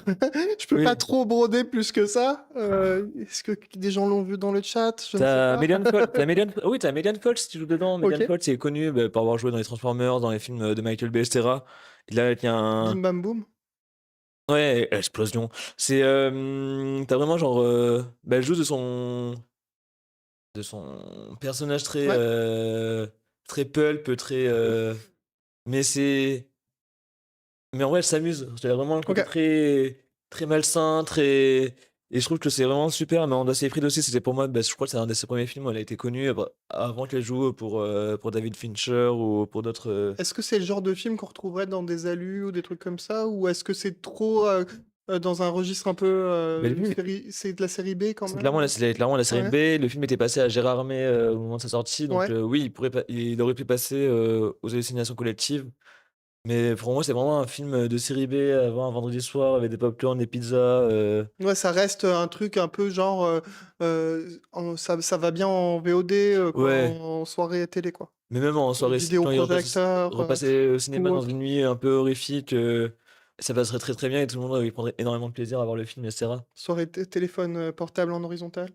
je peux pas Oui. trop broder plus que ça. Est-ce que des gens l'ont vu dans le chat? Je ne sais T'as pas. Megan Fox. Oui, t'as Megan Fox qui joue dedans. Megan Ok. Fox est connue pour avoir joué dans les Transformers, dans les films de Michael Bay, etc. Il a un. Bim bam boum. Ouais, explosion. C'est. T'as vraiment genre. Elle joue de son personnage très. Ouais. Très pulp, très. Mais c'est. Mais en vrai, elle s'amuse. Il y a vraiment un côté Ok. très, très malsain, très. Et je trouve que c'est vraiment super. Mais Amanda Seyfried aussi, c'était pour moi, je crois que c'est un de ses premiers films où elle a été connue avant qu'elle joue pour David Fincher ou pour d'autres. Est-ce que c'est le genre de film qu'on retrouverait dans des alus ou des trucs comme ça, ou est-ce que c'est trop dans un registre un peu Mais le film, c'est de la série B quand c'est même? clairement la série Ouais. B. Le film était passé à Gérard Armé au moment de sa sortie. Donc Ouais. oui, il aurait pu passer aux hallucinations collectives. Mais pour moi, c'est vraiment un film de série B avant un vendredi soir avec des popcorn, des pizzas. Ouais, ça reste un truc un peu genre ça va bien en VOD quoi, Ouais. en soirée télé quoi. Mais même en soirée, quand il Vidéoprojecteur repassait au cinéma ou dans autre. une nuit un peu horrifique, ça passerait très très bien et tout le monde il prendrait énormément de plaisir à voir le film, etc. Soirée téléphone portable en horizontal.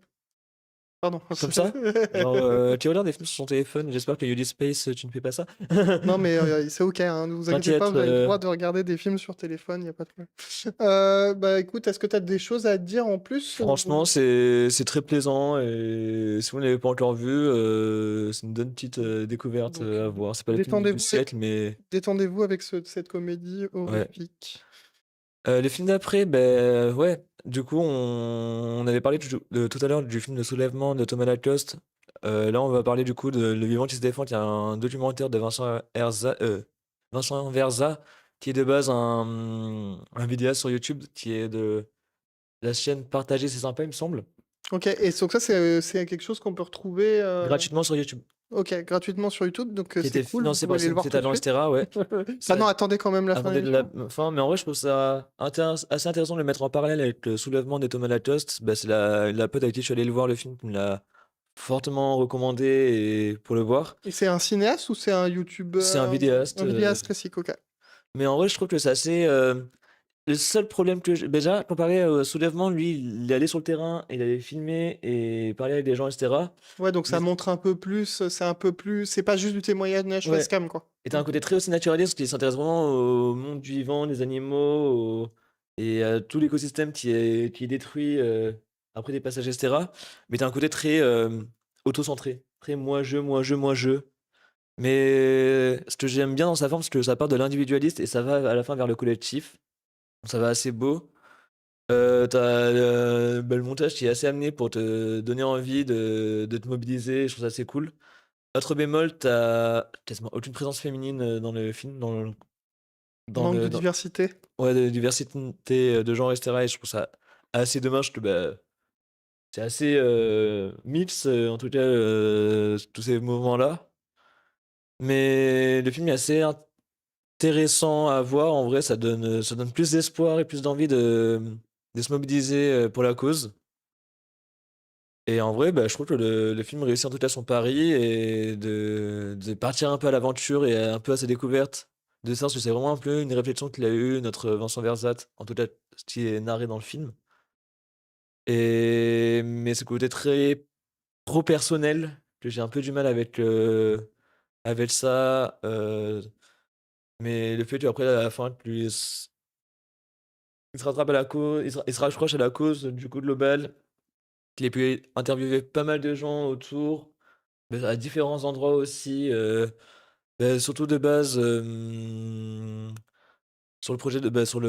Pardon. Comme ça? Genre, tu regardes des films sur ton téléphone, j'espère que Yodi Space, tu ne fais pas ça. Non, mais c'est ok, hein, ne vous inquiétez pas, T'inquiète. vous avez le droit de regarder des films sur téléphone, il n'y a pas de problème. Bah écoute, est-ce que tu as des choses à dire en plus Franchement, c'est très plaisant et si vous ne l'avez pas encore vu, c'est une bonne petite découverte Donc, à voir. C'est pas le film du siècle, mais détendez-vous avec cette comédie ouais. horrifique. Le film d'après, ouais, du coup, on avait parlé tout à l'heure du film de soulèvement de Thomas Lacoste. Là, on va parler du coup de Le Vivant qui se défend, qui est un documentaire de Vincent Verza, qui est de base un vidéaste sur YouTube, qui est de la chaîne Partager, c'est sympa, il me semble, Ok, et donc ça, c'est quelque chose qu'on peut retrouver gratuitement sur YouTube, ok, gratuitement sur YouTube, donc qui c'est était cool, vous financé pouvez par aller le voir CNC tout de Talent, suite. etc. Ouais. Ah non, attendez quand même la fin de Attendez de la l'émission. fin, mais en vrai, je trouve ça assez intéressant de le mettre en parallèle avec le soulèvement de Thomas Lacoste. C'est la pote avec qui je suis allé le voir, le film, qui me l'a fortement recommandé et pour le voir. Et c'est un cinéaste ou c'est un C'est un youtubeur? vidéaste. Un vidéaste classique, ok. Mais en vrai, je trouve que c'est assez. Le seul problème que j'ai. Déjà, comparé au soulèvement, lui, il est allé sur le terrain, il allait filmer et parler avec des gens, etc. Ouais, donc ça Mais- montre un peu plus, c'est un peu plus, c'est pas juste du témoignage Ouais. facecam, quoi. Et t'as un côté très aussi naturaliste qui s'intéresse vraiment au monde du vivant, des animaux, et à tout l'écosystème qui est détruit après des passages, etc. Mais t'as un côté très auto-centré, très moi-je. Mais ce que j'aime bien dans sa forme, c'est que ça part de l'individualiste et ça va à la fin vers le collectif. Donc ça va assez beau. T'as le montage qui est assez amené pour te donner envie de te mobiliser. Je trouve ça assez cool. Autre bémol, t'as quasiment aucune présence féminine dans le film, dans Manque de le, dans- diversité. ouais, de diversité de genre, etc. Et je trouve ça assez dommage que c'est assez mix, en tout cas, tous ces mouvements-là. Mais le film est assez intéressant à voir. En vrai, ça donne plus d'espoir et plus d'envie de se mobiliser pour la cause. Et en vrai, je trouve que le film réussit en tout cas son pari et de partir un peu à l'aventure et un peu à sa découverte de ça, parce que c'est vraiment un peu une réflexion qu'il a eue, notre Vincent Versat, en tout cas ce qui est narré dans le film. Mais ce côté très trop personnel, que j'ai un peu du mal avec ça. Mais le fait qu'après, à la fin, il se rattrape à la cause, il se raccroche à la cause du coup global, qu'il ait pu interviewer pas mal de gens autour. À différents endroits aussi, surtout de base, sur le projet sur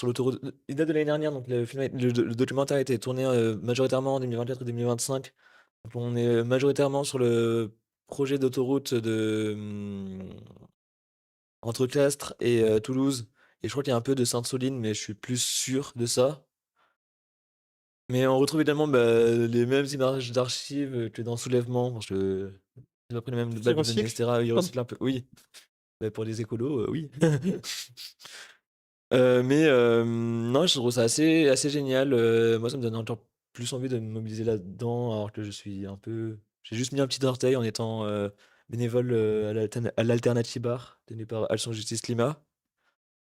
l'autoroute. Il date de l'année dernière, donc le documentaire a été tourné majoritairement en 2024 et 2025. Donc on est majoritairement sur le projet d'autoroute entre Castres et Toulouse. Et je crois qu'il y a un peu de Sainte-Soline, mais je suis plus sûr de ça. Mais on retrouve également les mêmes images d'archives que dans Soulèvement, parce que ils ont pris les mêmes Qui bases de données, recycle. etc. Ils Pardon. recyclent un peu. Oui, pour les écolos, oui. Non, je trouve ça assez génial. Moi, ça me donne encore plus envie de me mobiliser là-dedans, alors que j'ai juste mis un petit orteil en étant bénévole à l'Alternative Bar, tenu par Action Justice Climat.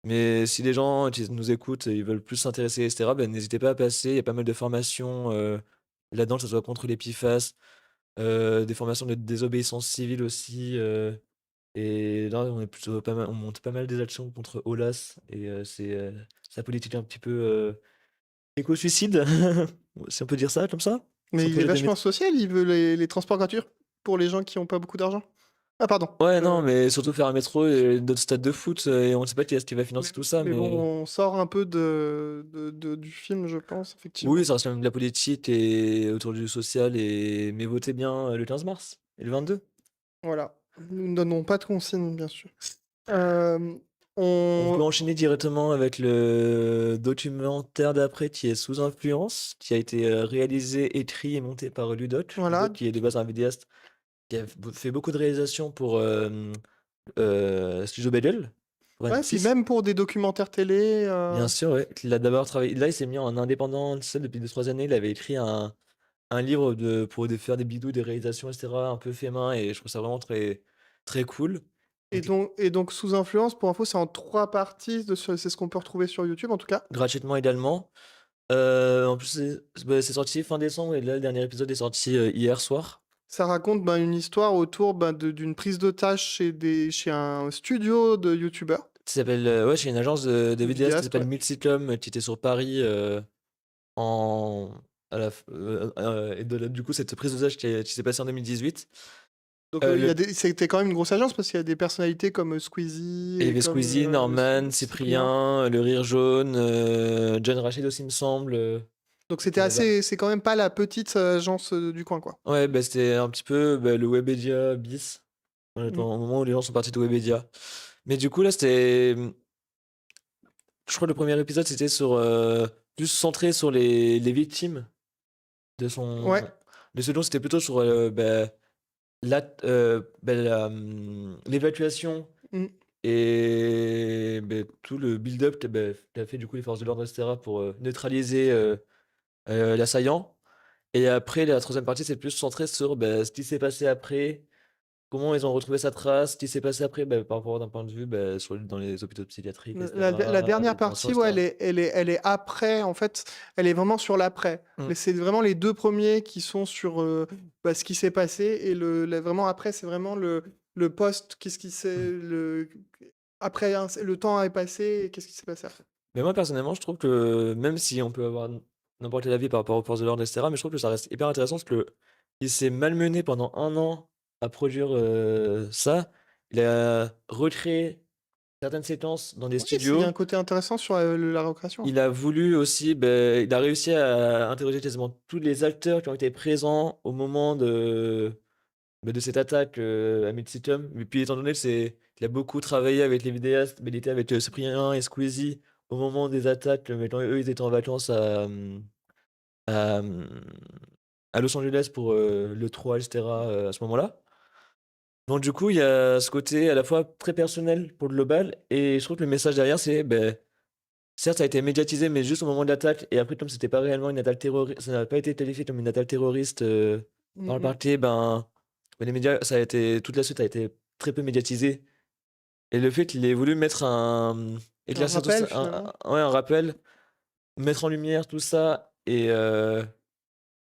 Mais si les gens qui nous écoutent, ils veulent plus s'intéresser, et cetera, bah, n'hésitez pas à passer. Il y a pas mal de formations là-dedans, que ça soit contre les PFAS, des formations de désobéissance civile aussi. Et là, on monte pas mal des actions contre Olas, et c'est sa politique un petit peu éco-suicide, si on peut dire ça comme ça. Mais Son il est projet de vachement métro. social, il veut les transports gratuits pour les gens qui ont pas beaucoup d'argent. Ah, pardon. Ouais, non, mais surtout faire un métro et d'autres stades de foot, et on ne sait pas qui est-ce qui va financer tout ça, Mais bon, mais on sort un peu du film, je pense, effectivement. oui, ça reste quand même de la politique et autour du social, mais votez bien le 15 mars et le 22. Voilà. Nous ne donnons pas de consignes, bien sûr. Euh, On peut on... enchaîner directement avec le documentaire d'après qui est Sous influence, qui a été réalisé, écrit et monté par Ludoc. Voilà. Ludoc qui est de base un vidéaste qui a fait beaucoup de réalisations pour Studio Bagel, pour Ouais, puis M6. même pour des documentaires télé. Bien sûr, ouais. Il a d'abord travaillé. Là, il s'est mis en indépendant, tu sais, depuis 2-3 années. Il avait écrit un livre pour faire des bidous, des réalisations, etc., un peu fait main, et je trouve ça vraiment très, très cool. Donc, Et donc, Sous influence, pour info, c'est en 3 parties. C'est ce qu'on peut retrouver sur YouTube, en tout cas. gratuitement également. En plus, c'est sorti fin décembre, et là, le dernier épisode est sorti hier soir. Ça raconte une histoire autour d'une prise d'otage chez un studio de YouTubeurs, Ouais, j'ai une agence de de vidéastes qui vidéastes, s'appelle ouais. Multicom, qui était sur Paris en. Et du coup, cette prise d'otage qui s'est passée en 2018. Donc, Le c'était quand même une grosse agence parce qu'il y a des personnalités comme Squeezie Il y et avait comme Squeezie, Norman, Cyprien. Cyprien, Le Rire Jaune, John Rachid aussi, il me semble, Donc, qui était là-bas. c'est quand même pas la petite agence du coin, quoi. Ouais, bah, c'était un petit peu le Webedia bis, Mm. au moment où les gens sont partis de Webedia. Mais du coup, là, c'était. Je crois que le premier épisode, c'était plus centré sur les victimes de Ouais. Le second, c'était plutôt sur l'évacuation Mm. et tout le build-up qu'a fait du coup les forces de l'ordre, etc., pour neutraliser l'assaillant. Et après, la troisième partie, c'est plus centré sur ce qui s'est passé après, comment ils ont retrouvé sa trace, ce qui s'est passé après, par rapport d'un point de vue dans les hôpitaux psychiatriques, La etc., dernière détention, partie, ouais, etc. elle est après, en fait, elle est vraiment sur l'après. Mm. Mais c'est vraiment les 2 premiers qui sont sur ce qui s'est passé. Et vraiment après, c'est vraiment le post, qu'est-ce qui s'est. Après, le temps est passé, et qu'est-ce qui s'est passé après. Mais moi, personnellement, je trouve que même si on peut avoir n'importe quel avis par rapport aux forces de l'ordre, etc., mais je trouve que ça reste hyper intéressant parce que il s'est malmené pendant 1 an à produire ça. Il a recréé certaines séquences dans des Oui, il y a un studios. côté intéressant sur la recréation. Il a voulu aussi, il a réussi à interroger quasiment tous les acteurs qui ont été présents au moment de cette attaque à Midsicum. Et puis, étant donné qu'il a beaucoup travaillé avec les vidéastes, il était avec Cyprien et Squeezie au moment des attaques, mais quand eux, ils étaient en vacances à, hum, à Los Angeles pour le 3, etc., à ce moment-là. Donc, du coup, il y a ce côté à la fois très personnel pour le global, et je trouve que le message derrière, c'est, certes, ça a été médiatisé, mais juste au moment de l'attaque, et après, comme c'était pas réellement une attaque terroriste, ça n'a pas été qualifié comme une attaque terroriste Mm, par le mm. parquet, les médias, toute la suite a été très peu médiatisée. Et le fait qu'il ait voulu mettre Un éclaircir tout ça, rappel, finalement. ouais, un rappel, mettre en lumière tout ça, et je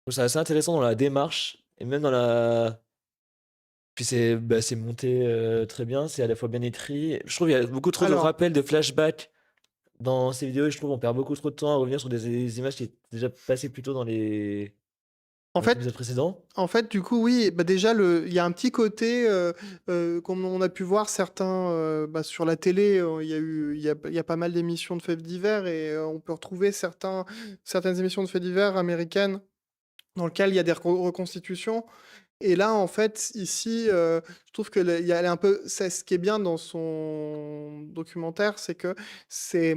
trouve ça assez intéressant dans la démarche, et même dans la. Puis c'est monté très bien, c'est à la fois bien écrit. Je trouve qu'il y a beaucoup trop de Alors, rappels, de flashbacks dans ces vidéos, et je trouve qu'on perd beaucoup trop de temps à revenir sur des images qui étaient déjà passées plus tôt en dans les fait, épisodes précédents. du coup, oui, déjà, il y a un petit côté, comme on a pu voir certains, sur la télé, il y a pas mal d'émissions de faits divers et on peut retrouver certaines émissions de faits divers américaines dans lesquelles il y a des reconstitutions. Et là, en fait, ici, je trouve que elle est un peu, c'est ce qui est bien dans son documentaire, c'est que c'est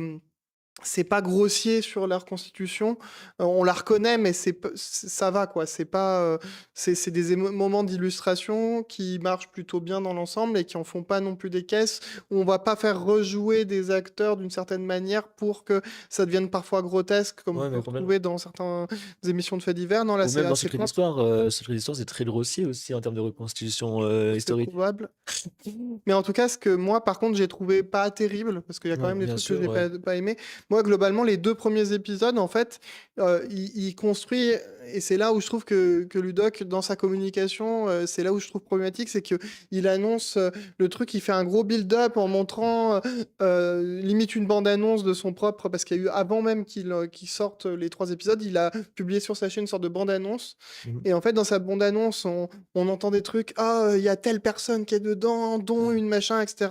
c'est pas grossier sur leur constitution. On la reconnaît, mais ça va, quoi. C'est pas, c'est des moments d'illustration qui marchent plutôt bien dans l'ensemble et qui en font pas non plus des caisses, où on va pas faire rejouer des acteurs d'une certaine manière pour que ça devienne parfois grotesque, comme on Ouais, peut mais complètement. retrouver dans certaines émissions de faits divers. Non, là, Ou c'est même dans assez propre. Secret d'Histoire, c'est très grossier aussi en termes de reconstitution C'est historique. probable. Mais en tout cas, ce que moi, par contre, j'ai trouvé pas terrible, parce qu'il y a quand Ouais, même des bien trucs que sûr, j'ai ouais. pas aimé. Moi, globalement, les 2 premiers épisodes, en fait, il construit, et c'est là où je trouve que Ludoc, dans sa communication, c'est là où je trouve problématique, c'est que il annonce le truc, il fait un gros build-up en montrant limite une bande-annonce de son propre, parce qu'il y a eu, avant même qu'il sorte les 3 épisodes, il a publié sur sa chaîne une sorte de bande-annonce. Mhm. Et en fait, dans sa bande-annonce, on entend des trucs, ah, il y a telle personne qui est dedans, dont une machin, etc.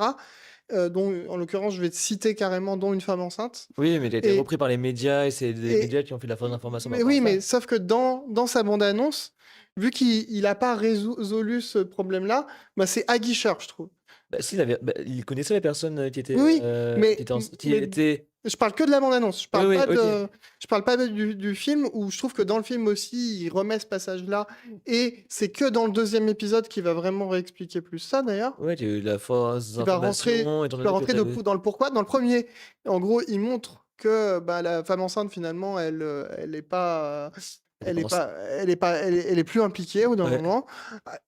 Dont, en l'occurrence, je vais te citer carrément, dont une femme enceinte. Oui, mais il a été Et, repris par les médias et c'est des et, médias qui ont fait de la fausse information par mais rapport à oui, mais ça. sauf que dans sa bande-annonce, vu qu'il n'a pas résolu ce problème-là, bah, c'est aguicheur, je trouve. Bah, si, il connaissait les personnes Oui, qui mais étaient. je parle que de la bande-annonce. Oui, oui, ok. Je parle pas du film, où je trouve que dans le film aussi, il remet ce passage-là. Et c'est que dans le 2e épisode qu'il va vraiment réexpliquer plus ça, d'ailleurs. Ouais, il y a eu de la fausse Qui va rentrer, information, étant qui va donné que rentrer t'avais. dans le pourquoi. Dans le premier, en gros, il montre que bah, la femme enceinte, finalement, elle est pas. Elle est pas enceinte. Elle est plus impliquée au d'un Ouais. moment.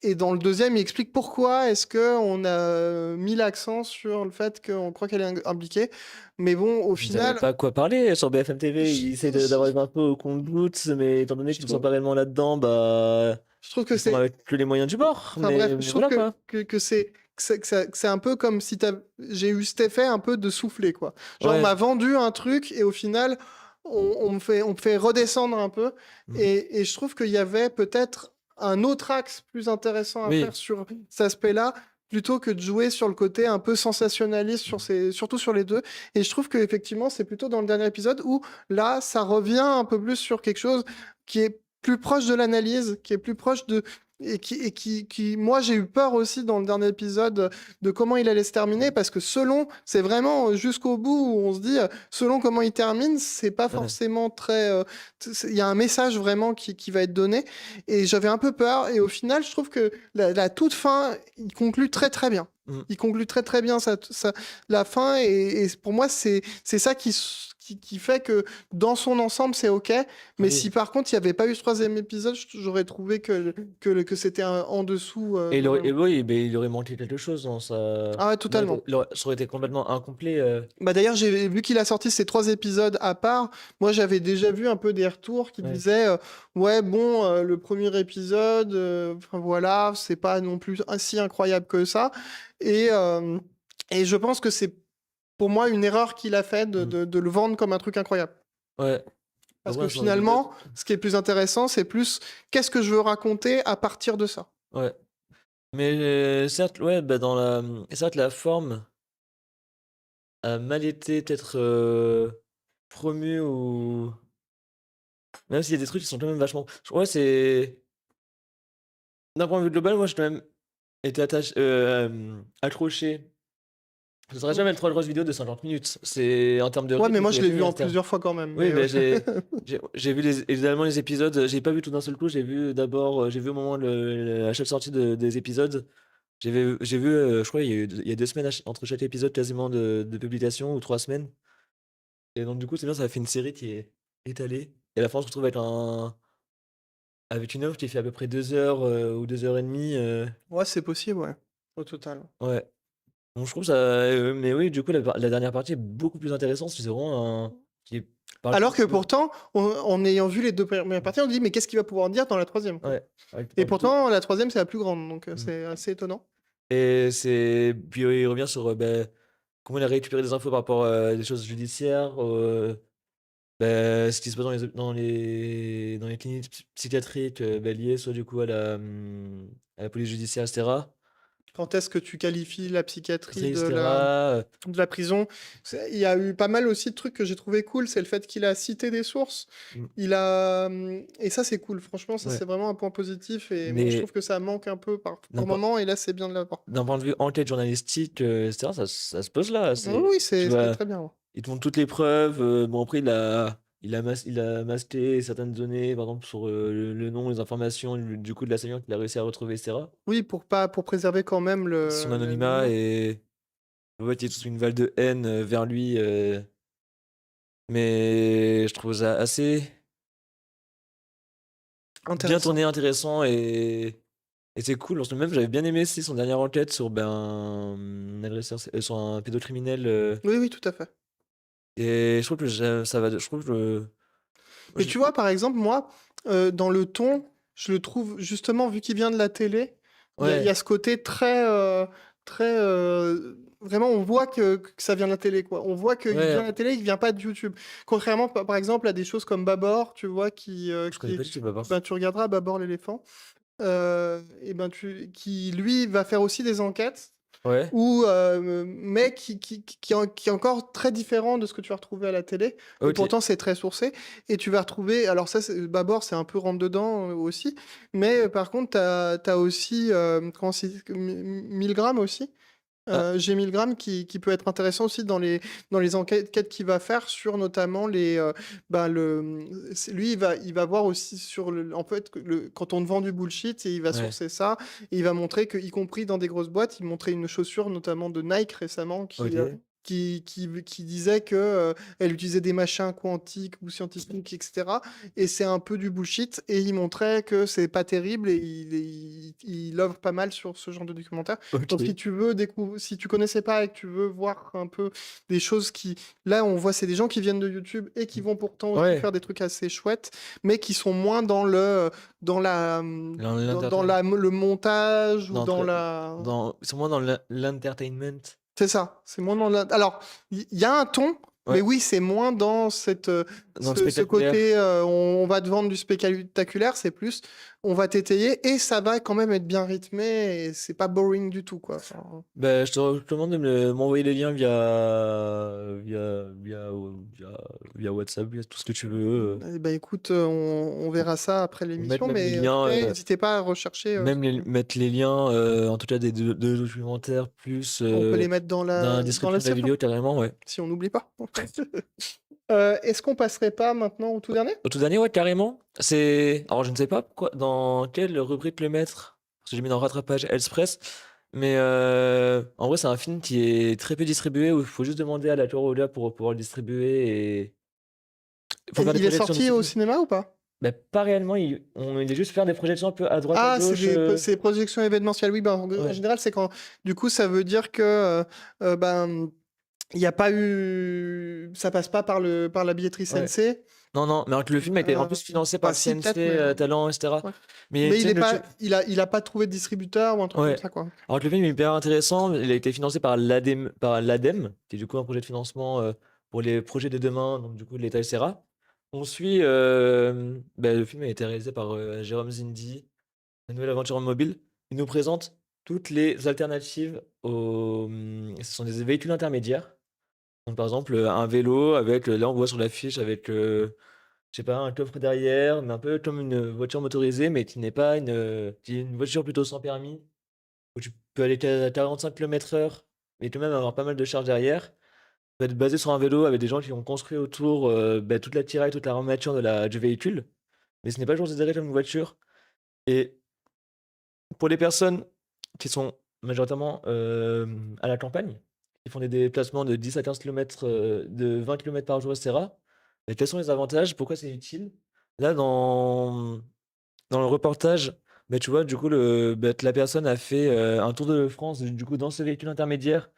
Et dans le 2e, il explique pourquoi est-ce que on a mis l'accent sur le fait qu'on croit qu'elle est impliquée. Mais bon, au Vous n'avez final, pas quoi parler sur BFM TV. je, Ils essaient je- d'avoir des infos au compte-gouttes, mais étant donné je qu'ils ne sont pas trouve, réellement là-dedans, bah. je trouve que Ils font c'est. avec que les moyens du bord. Enfin bref, Mais je trouve voilà quoi. que c'est un peu comme si j'ai eu cet effet un peu de souffler, quoi. Genre, on Ouais. m'a vendu un truc et au final, on me fait redescendre un peu. Mhm. Et je trouve qu'il y avait peut-être un autre axe plus intéressant à Oui. faire sur cet aspect-là, plutôt que de jouer sur le côté un peu sensationnaliste, surtout sur les deux. Et je trouve qu'effectivement, c'est plutôt dans le dernier épisode où là, ça revient un peu plus sur quelque chose qui est plus proche de l'analyse, qui est plus proche de, moi, j'ai eu peur aussi dans le dernier épisode de comment il allait se terminer, parce que c'est vraiment jusqu'au bout où on se dit, selon comment il termine, c'est pas Ouais. forcément très, il y a un message vraiment qui va être donné, et j'avais un peu peur, et au final, je trouve que la toute fin, il conclut très très bien. Mm. Il conclut très très bien la fin, et pour moi, c'est ça qui fait que dans son ensemble, c'est OK. Mais Oui. si par contre, il n'y avait pas eu ce 3e épisode, j'aurais trouvé que c'était en dessous. Et Globalement. oui, mais il aurait manqué quelque chose dans ça. Ah ouais, totalement. Ça aurait été complètement incomplet. Bah d'ailleurs, j'ai vu qu'il a sorti ces 3 épisodes à part. Moi, j'avais déjà vu un peu des retours qui Ouais. disaient ouais, bon, le premier épisode, enfin voilà, c'est pas non plus si incroyable que ça. Et, euh, et je pense que c'est pour moi une erreur qu'il a fait de le vendre comme un truc incroyable. Ouais. Parce Après, que finalement, ce qui est plus intéressant, c'est plus qu'est-ce que je veux raconter à partir de ça. Ouais. Mais certes, ouais, bah certes, la forme a mal été peut-être promue ou. Même s'il y a des trucs qui sont quand même vachement. Ouais, c'est. D'un point de vue global, moi, j'ai quand même été accroché. Ce sera jamais le troll rose vidéo de 50 minutes. C'est en termes de Ouais, mais rythme, moi, c'est je l'ai vu en efficace. plusieurs fois quand même. Oui, Mais mais ouais. j'ai vu évidemment les épisodes. J'ai pas vu tout d'un seul coup. J'ai vu d'abord, j'ai vu au moment à chaque sortie des épisodes. J'ai vu, je crois, il y a 2 semaines entre chaque épisode quasiment de publication ou 3 semaines. Et donc du coup, c'est bien, ça a fait une série qui est étalée. Et à la fin, on se retrouve avec une œuvre qui fait à peu près 2 heures ou 2 heures et demie. Ouais, c'est possible, ouais. Au total. Ouais. Donc je trouve ça. Mais oui, du coup, la dernière partie est beaucoup plus intéressante. C'est vraiment qui parle Alors que plus. pourtant, en ayant vu les 2 premières parties, on dit mais qu'est-ce qu'il va pouvoir dire dans la 3e, quoi. Ouais. Et pourtant, la 3e, c'est la plus grande, donc Mm. c'est assez étonnant. Et puis il revient sur comment il a récupéré des infos par rapport à des choses judiciaires, ce qui se passe dans les cliniques psychiatriques liées soit du coup à la police judiciaire, etc. Quand est-ce que tu qualifies la psychiatrie Etc. de la prison? Il y a eu pas mal aussi de trucs que j'ai trouvé cool, c'est le fait qu'il a cité des sources. Mm. Et ça, c'est cool. Franchement, ça, Ouais. c'est vraiment un point positif. Et moi, je Mais trouve que ça manque un peu par d'un point, moment. Et là, c'est bien de l'avoir. d'un point de vue enquête journalistique, etc., ça se pose là. Oui, Tu c'est vas, très bien. Ouais. il te montre toutes les preuves. Bon, après, il a masqué certaines données, par exemple, sur le nom, les informations, du coup, de l'assaillant qu'il a réussi à retrouver, etc. Oui, pour préserver quand même Son anonymat l'anonymat. et en fait, il y a toute une vague de haine vers lui. Mais je trouve ça assez bien Intéressant. tourné, intéressant et c'est cool. Parce que même, j'avais bien aimé aussi son dernière enquête sur un agresseur, sur un pédocriminel. Oui, oui, tout à fait. Et je trouve que ça va. Je trouve que. Moi, Mais tu vois, par exemple, moi, dans le ton, je le trouve justement, vu qu'il vient de la télé, il y Ouais, a ce côté très, vraiment, on voit que ça vient de la télé, quoi. On voit qu'il ouais, vient de la télé, il vient pas de YouTube. Contrairement, par exemple, à des choses comme Babor, tu vois, je connais pas du tout Babar. ben, tu regarderas Babor l'éléphant, et ben qui lui va faire aussi des enquêtes Ouais, ou mais qui est encore très différent de ce que tu vas retrouver à la télé, et ok. pourtant c'est très sourcé, et tu vas retrouver, alors ça, Babor, c'est un peu rentre-dedans aussi, mais par contre, t'as aussi, comment c'est, Milgram aussi, Ah, G. Milgram qui peut être intéressant aussi dans les enquêtes qu'il va faire sur notamment ben lui il va voir aussi sur en fait quand on te vend du bullshit, et il va ouais, sourcer ça, et il va montrer que, y compris dans des grosses boîtes, il montrait une chaussure notamment de Nike récemment ok. qui disait que elle utilisait des machins quantiques ou scientifiques, etc. Et c'est un peu du bullshit, et il montrait que c'est pas terrible, et il œuvre pas mal sur ce genre de documentaire. Donc, si Ok. tu veux découvrir, si tu connaissais pas et que tu veux voir un peu des choses là, on voit, c'est des gens qui viennent de YouTube et qui vont pourtant aussi Ouais, faire des trucs assez chouettes, mais qui sont moins dans la, le montage, ou dans l'entre- la, ils sont moins dans l'entertainment. c'est ça, c'est moins dans la. Alors, il y a un ton, mais Ouais, oui, c'est moins dans dans le ce spectaculaire. côté, on va te vendre du spectaculaire, c'est plus, on va t'étayer, et ça va quand même être bien rythmé, et c'est pas boring du tout, quoi. Enfin, Bah, je te recommande de m'envoyer les liens via, via WhatsApp, via tout ce que tu veux. eh ben, écoute, on verra ça après Ou mettre l'émission, même les mais en tout liens, cas, n'hésitez pas à rechercher. mettre les liens, en tout cas des deux documentaires, plus On peut les mettre dans dans la la description de la description, vidéo carrément, ouais. si on n'oublie pas. Est-ce qu'on passerait pas maintenant au tout dernier? Au tout dernier, ouais, carrément. Alors, je ne sais pas pourquoi, dans quelle rubrique le mettre, parce que j'ai mis dans rattrapage Express, mais en vrai, c'est un film qui est très peu distribué, où il faut juste demander à la tour Audio pour pouvoir le distribuer, et il faut faire des Il est projections de sorti ce au film. cinéma ou pas? Bah, pas réellement, il est juste faire des projections un peu à droite, à Ah, gauche. c'est des projections événementielles. Oui, ben, en Ouais, général, c'est quand. Du coup, ça veut dire que ben, il n'y a pas eu. Ça passe pas par la billetterie ouais. CNC. Non, non, mais alors que le film a été en plus financé par Enfin, le si, CNC, peut-être, mais. Talent, etc. Ouais. Mais Mais tu sais, il a pas trouvé de distributeur ou un truc comme ouais. ça, quoi. Alors que le film est hyper intéressant, il a été financé par l'ADEME, qui est du coup un projet de financement pour les projets de demain, donc du coup de l'État, etc. On suit, le film a été réalisé par Jérôme Zindi, La Nouvelle Aventure en Mobile. Il nous présente toutes les alternatives ce sont des véhicules intermédiaires. Donc par exemple, un vélo avec, là on voit sur l'affiche avec, je sais pas, un coffre derrière, mais un peu comme une voiture motorisée, mais qui n'est pas qui est une voiture plutôt sans permis, où tu peux aller qu'à 45 km/h, mais quand même avoir pas mal de charge derrière. Ça va être basé sur un vélo avec des gens qui ont construit autour toute l'attirail, toute l'armature du véhicule, mais ce n'est pas toujours considéré comme une voiture. Et pour les personnes qui sont majoritairement à la campagne, qui font des déplacements de 10 à 15 km, de 20 km par jour, etc., mais quels sont les avantages? Pourquoi c'est utile? Là, dans le reportage, bah, tu vois, du coup, la personne a fait un tour de France, du coup, dans ce véhicule intermédiaire,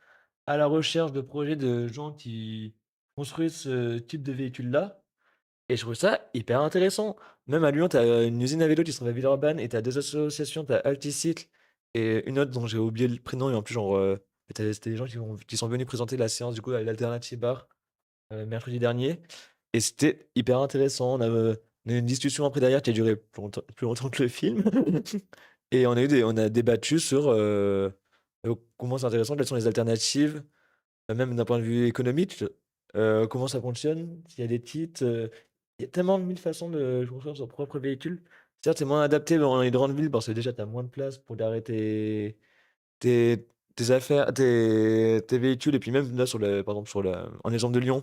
à la recherche de projets de gens qui construisent ce type de véhicule-là. Et je trouve ça hyper intéressant. Même à Lyon, tu as une usine à vélo qui se trouve à Villeurbanne, et tu as deux associations, tu as Alticycle et une autre dont j'ai oublié le prénom, et en plus, genre, c'était des gens qui sont venus présenter la séance, du coup, à l'Alternative Bar, mercredi dernier. Et c'était hyper intéressant. On a eu une discussion après derrière qui a duré plus longtemps que le film. Et on a débattu sur comment c'est intéressant, quelles sont les alternatives, même d'un point de vue économique, comment ça fonctionne, s'il y a des kits. Il y a tellement de mille façons de construire son propre véhicule. Certes, c'est moins adapté dans les grandes villes parce que déjà, tu as moins de place pour garer tes tes affaires, tes véhicules, et puis même là, par exemple, en exemple de Lyon,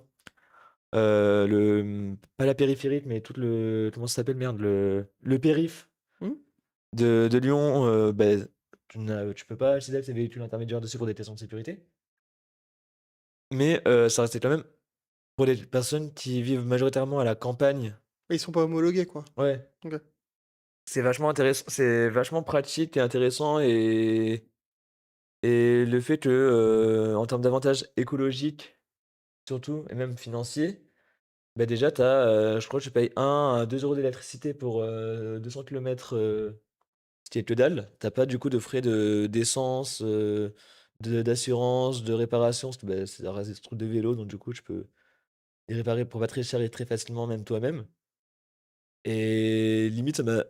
pas la périphérique, mais comment ça s'appelle, merde, le périph' Hmm. de Lyon, ben, tu peux pas accéder à tes véhicules intermédiaires dessus pour des questions de sécurité. Mais ça restait quand même pour les personnes qui vivent majoritairement à la campagne. Ils sont pas homologués, quoi. Ouais, Ok. c'est vachement intéressant, c'est vachement pratique et intéressant, et le fait que, en termes d'avantages écologiques surtout, et même financiers, bah, déjà je crois que je paye 1 à 2 € d'électricité pour 200 km, ce qui est que dalle. T'as pas du coup de frais d'essence, d'assurance, de réparation, parce que, bah, ça reste des trucs de vélo, donc du coup, tu peux les réparer pour pas très cher et très facilement, même toi-même. Et limite, ça m'a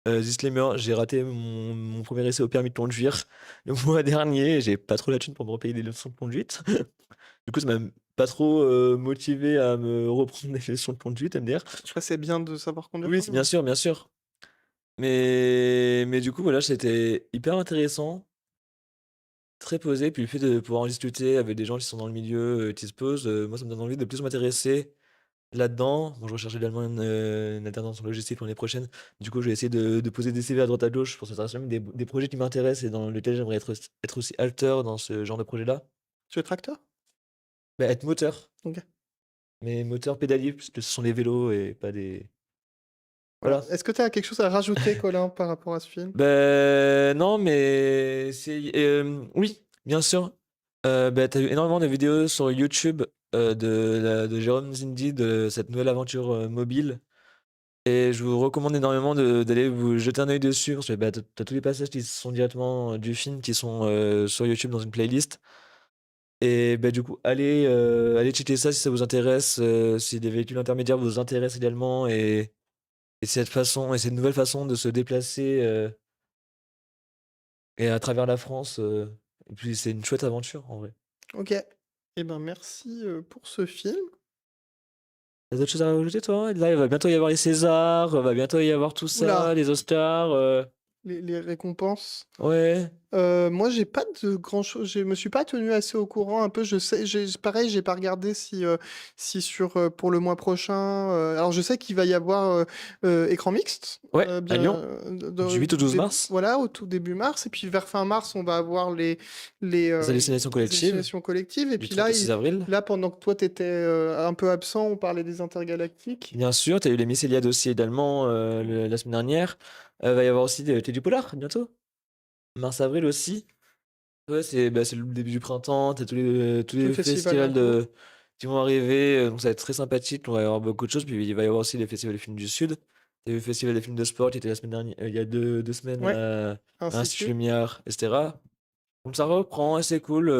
disclaimer, j'ai raté mon 1er essai au permis de conduire le mois dernier, j'ai pas trop la thune pour me repayer des leçons de conduite. Du coup, ça m'a pas trop, motivé à me reprendre des leçons de conduite, à me dire. Après, c'est bien de savoir conduire Oui, quand c'est même. bien sûr, bien sûr. Mais du coup, voilà, c'était hyper intéressant, très posé, puis le fait de pouvoir en discuter avec des gens qui sont dans le milieu, qui se posent, moi, ça me donne envie de plus m'intéresser là-dedans. Bon, je recherche également une alternance en logistique pour l'année prochaine. Du coup, je vais essayer de poser des CV à droite à gauche pour que ça reste quand même des projets qui m'intéressent et dans lesquels j'aimerais être aussi acteur dans ce genre de projet-là. Tu es tracteur? Bah, être moteur, Ok. mais moteur pédalier, puisque ce sont des vélos et pas des... Voilà. Voilà. Est-ce que tu as quelque chose à rajouter, Colin, par rapport à ce film? Ben non, mais oui, bien sûr. Bah, tu eu énormément de vidéos sur YouTube, de Jérôme Zindi, de cette nouvelle aventure, mobile, et je vous recommande énormément d'aller vous jeter un œil dessus parce que, bah, tu tous les passages qui sont directement, du film qui sont, sur YouTube dans une playlist, et bah, du coup, allez checker ça si ça vous intéresse, si des véhicules intermédiaires vous intéressent également, et cette nouvelle façon de se déplacer, et à travers la France, et puis c'est une chouette aventure en vrai. Ok. Eh ben, merci pour ce film. Tu d'autres choses à rajouter toi? Là, il va bientôt y avoir les Césars, va bientôt y avoir tout ça, Oula, les Oscars, les récompenses. ouais. Moi, j'ai pas de grand-chose. Je me suis pas tenu assez au courant. Un peu, je sais, pareil, j'ai pas regardé si sur pour le mois prochain. Alors, je sais qu'il va y avoir écran mixte, Ouais, à bien Lyon, du 8 au 12 mars, voilà, au tout début mars. Et puis vers fin mars, on va avoir les, les hallucinations les collectives, hallucinations collectives. Et du puis 30 au 6 avril. là, pendant que toi t'étais un peu absent, on parlait des intergalactiques. Bien sûr, tu as eu les Miss Eliade aussi également, la semaine dernière. Va y avoir aussi t'es du polar bientôt, mars-avril aussi. Ouais, c'est le début du printemps, tu as tous Tout le les festival festivals bientôt. qui vont arriver, donc ça va être très sympathique, on va y avoir beaucoup de choses, puis il va y avoir aussi les festivals des films du Sud. Tu as eu le festival des films de sport qui était la semaine dernière, il y a 2 semaines Ouais, à ainsi de l'Institut suite. Lumière, et cetera. Donc ça reprend et c'est cool,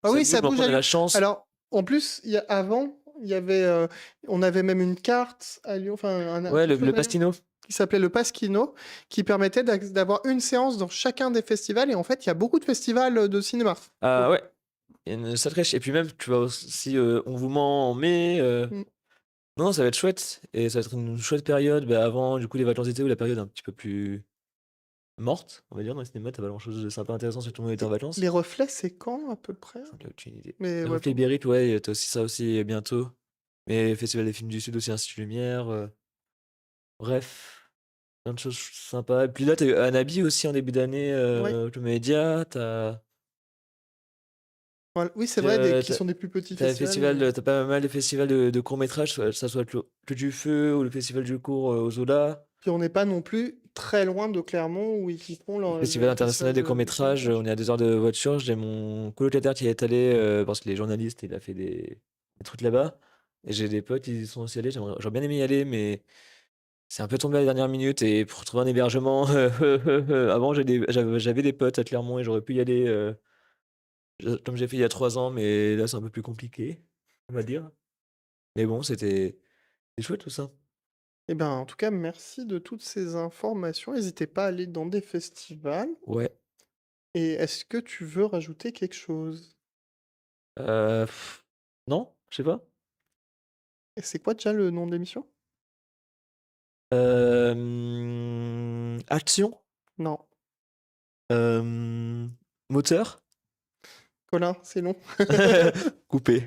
Ah ça oui, bouge, ça mais bouge après on à a Lyon. la chance. Alors, en plus, avant, il y avait, on avait même une carte à Lyon, enfin, Ouais, quelque le chose à Lyon, Pastino. qui s'appelait le Pasquino, qui permettait d'avoir une séance dans chacun des festivals. Et en fait, il y a beaucoup de festivals de cinéma. Ah ouais, il y a une sacrée et puis même, tu vas aussi, On vous ment en mai, Mm. non, ça va être chouette, et ça va être une chouette période, bah, avant du coup les vacances d'été, ou la période un petit peu plus morte, on va dire, dans le cinéma. Tu pas grand-chose de sympa intéressant si tout le monde était en Et vacances. les reflets, c'est quand, à peu près? J'en ai aucune idée. Mais ouais, Reflet Ibérique, ouais, tu aussi ça aussi, bientôt. Mais Festival des films du Sud aussi, Institut Lumière, bref, plein de choses sympas. Et puis là, tu eu Anabi aussi en début d'année, ouais. Comédia, Voilà. Oui, c'est tu vrai, as qui sont des plus petits les festivals. festivals, tu pas mal de festivals de courts-métrages, que ça soit le du Feu ou le festival du court, au Zola. Puis on n'est pas non plus très loin de Clermont où ils font Festival le international festival des de courts-métrages, court-métrage. on est à 2 heures de voiture. J'ai mon colocataire qui est allé, parce qu'il est journaliste, il a fait des trucs là-bas. Et j'ai des potes qui y sont aussi allés. J'aurais bien aimé y aller, mais c'est un peu tombé à la dernière minute. Et pour trouver un hébergement, avant, j'avais des potes à Clermont et j'aurais pu y aller, comme j'ai fait il y a 3 ans, mais là, c'est un peu plus compliqué, on va dire. Mais bon, c'est chouette tout ça. Eh ben, en tout cas, merci de toutes ces informations. N'hésitez pas à aller dans des festivals. Ouais. Et est-ce que tu veux rajouter quelque chose? Euh, non, je sais pas. Et c'est quoi déjà le nom de l'émission? Action. Non. Euh, Moteur? Colin, c'est long. Coupé.